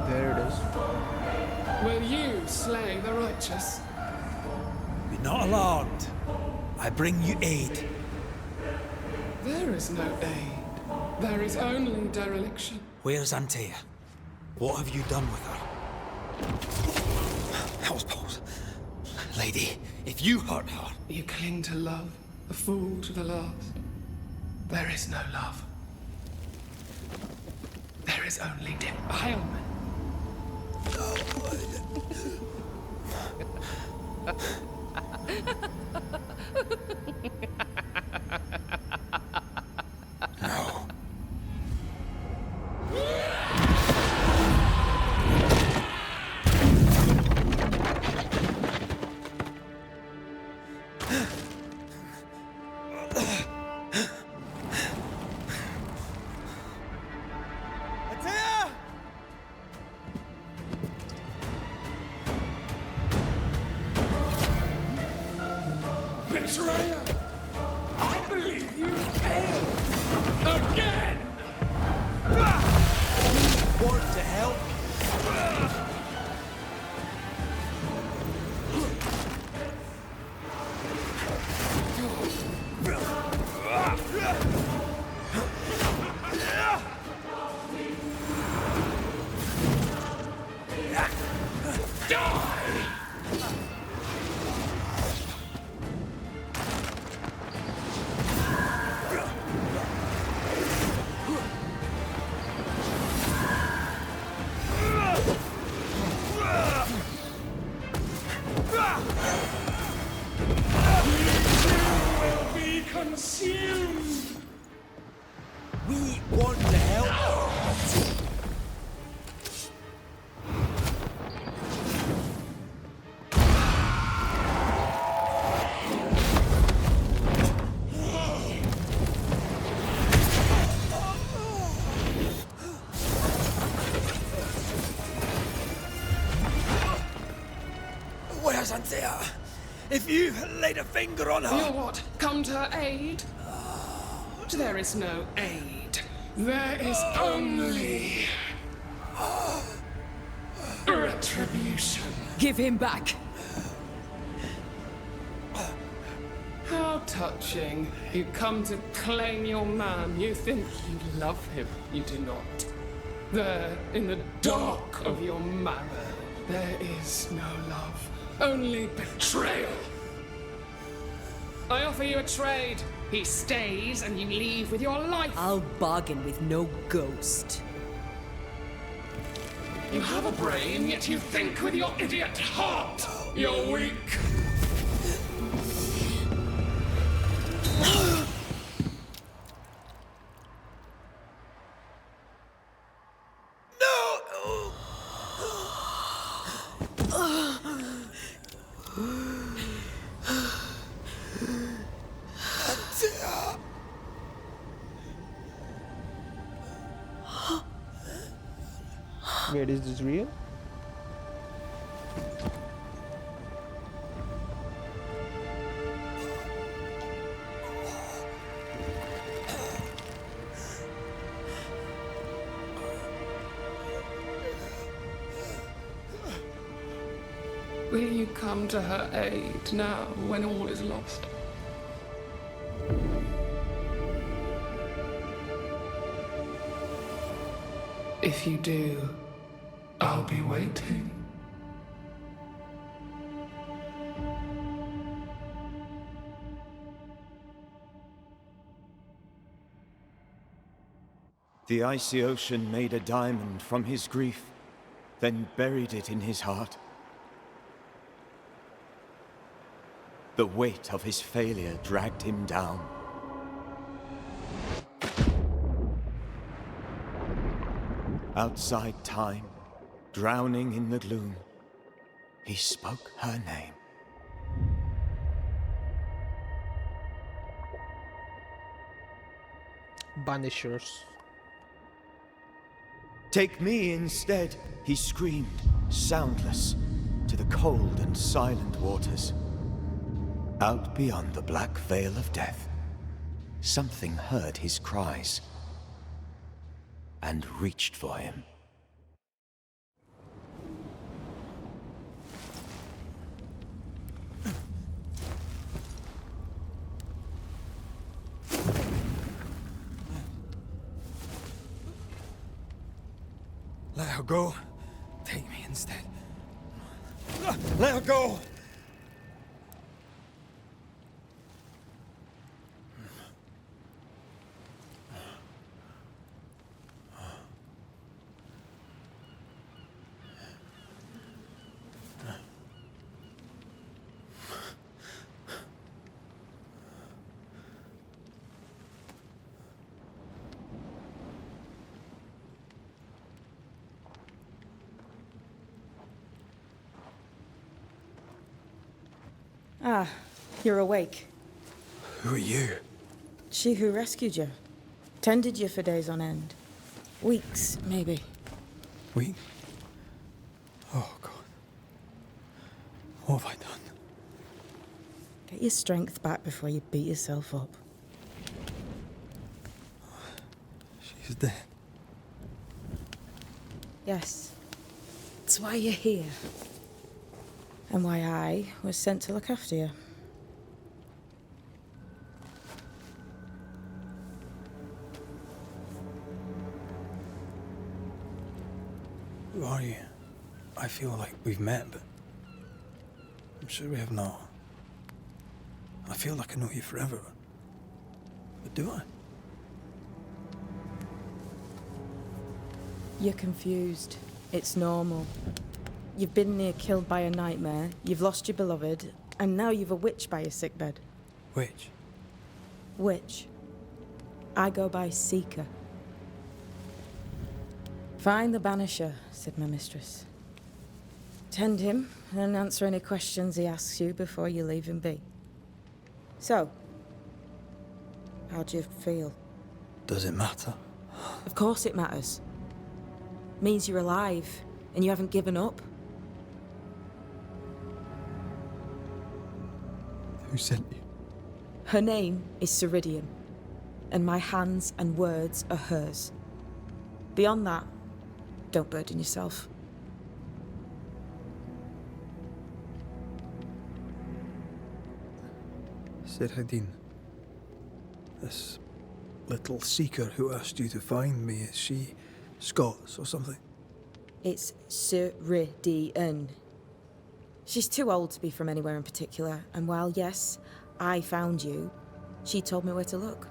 Speaker 4: There it is.
Speaker 14: "Will you slay the righteous?"
Speaker 2: Be not alarmed. I bring you aid.
Speaker 14: There is no aid. There is only dereliction.
Speaker 2: Where's Antea? What have you done with her? That was Paul's. Lady, if you hurt her...
Speaker 14: You cling to love, a fool to the last. There is no love. There is only defilement.
Speaker 2: No.
Speaker 14: Betrayer! I believe you failed! Again!
Speaker 2: Want to help? Antea. If you laid a finger on her...
Speaker 14: You'll what? Come to her aid? There is no aid. There is only... retribution.
Speaker 3: Give him back!
Speaker 14: How touching. You come to claim your man. You think you love him. You do not. There, in the dark of your marrow, there is no love. Only betrayal. I offer you a trade. He stays and you leave with your life.
Speaker 3: I'll bargain with no ghost.
Speaker 14: You have a brain, yet you think with your idiot heart. You're weak.
Speaker 4: Wait, is this real?
Speaker 14: Will you come to her aid now, when all is lost? If you do, I'll be waiting.
Speaker 5: The icy ocean made a diamond from his grief, then buried it in his heart. The weight of his failure dragged him down. Outside time, drowning in the gloom, he spoke her name.
Speaker 4: Banishers.
Speaker 5: Take me instead, he screamed, soundless, to the cold and silent waters. Out beyond the black veil of death, something heard his cries and reached for him.
Speaker 2: Let her go. Take me instead. Let her go!
Speaker 16: Ah, you're awake.
Speaker 2: Who are you?
Speaker 16: She who rescued you. Tended you for days on end. Weeks, maybe.
Speaker 2: We? Oh, God. What have I done?
Speaker 16: Get your strength back before you beat yourself up.
Speaker 2: She's dead.
Speaker 16: Yes. That's why you're here. And why I was sent to look after you.
Speaker 2: Who are you? I feel like we've met, but I'm sure we have not. I feel like I know you forever. But do I?
Speaker 16: You're confused. It's normal. You've been near killed by a nightmare, you've lost your beloved, and now you've a witch by your sickbed.
Speaker 2: Witch?
Speaker 16: Witch. I go by Seeker. Find the Banisher, said my mistress. Tend him, and answer any questions he asks you before you leave him be. So, how do you feel?
Speaker 2: Does it matter?
Speaker 16: Of course it matters. Means you're alive, and you haven't given up.
Speaker 2: Who sent you?
Speaker 16: Her name is Ceridian, and my hands and words are hers. Beyond that, don't burden yourself.
Speaker 2: Ceridian. This little seeker who asked you to find me, is she Scots or something?
Speaker 16: It's Ceridian. She's too old to be from anywhere in particular, and while, yes, I found you, she told me where to look.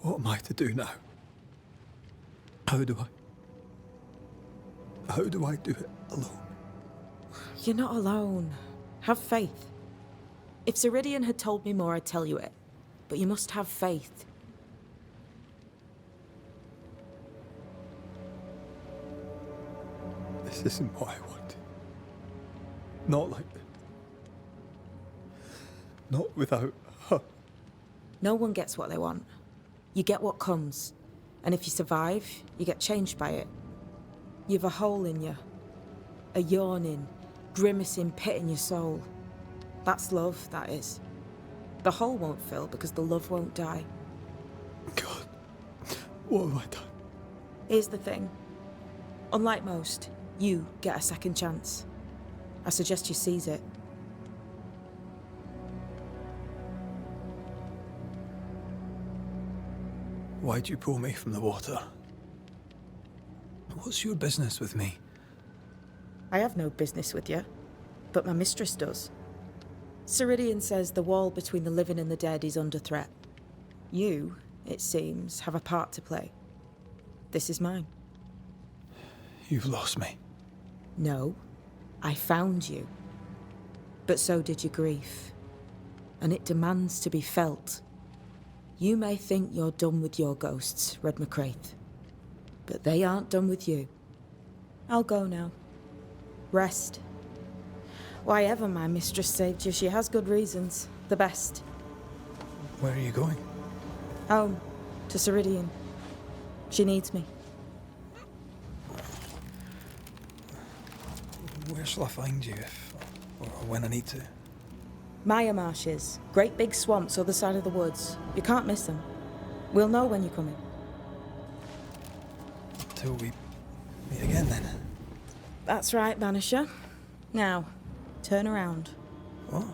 Speaker 2: What am I to do now? How do I do it alone?
Speaker 16: You're not alone. Have faith. If Ceridian had told me more, I'd tell you it. But you must have faith.
Speaker 2: This isn't what I want. Not like this. Not without her.
Speaker 16: No one gets what they want. You get what comes. And if you survive, you get changed by it. You've a hole in you. A yawning, grimacing pit in your soul. That's love, that is. The hole won't fill because the love won't die.
Speaker 2: God, what have I done?
Speaker 16: Here's the thing. Unlike most, you get a second chance. I suggest you seize it.
Speaker 2: Why'd you pull me from the water? What's your business with me?
Speaker 16: I have no business with you, but my mistress does. Ceridian says the wall between the living and the dead is under threat. You, it seems, have a part to play. This is mine.
Speaker 2: You've lost me.
Speaker 16: No, I found you. But so did your grief. And it demands to be felt. You may think you're done with your ghosts, Red McCraith. But they aren't done with you. I'll go now. Rest. Why ever my mistress saved you, she has good reasons. The best.
Speaker 2: Where are you going?
Speaker 16: Home. To Ceridian. She needs me.
Speaker 2: Where shall I find you if, or when I need to?
Speaker 16: Maya marshes. Great big swamps other side of the woods. You can't miss them. We'll know when you're coming.
Speaker 2: Till we meet again then.
Speaker 16: That's right, Banisher. Now, turn around.
Speaker 2: What?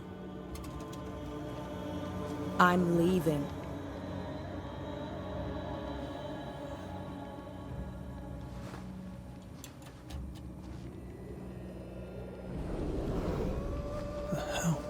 Speaker 16: I'm leaving.
Speaker 2: The hell?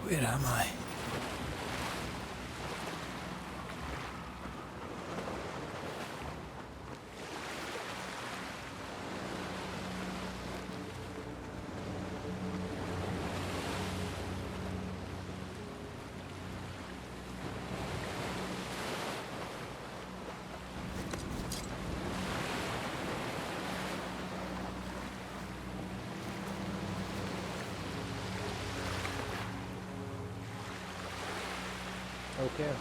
Speaker 2: Where am I?
Speaker 4: Okay.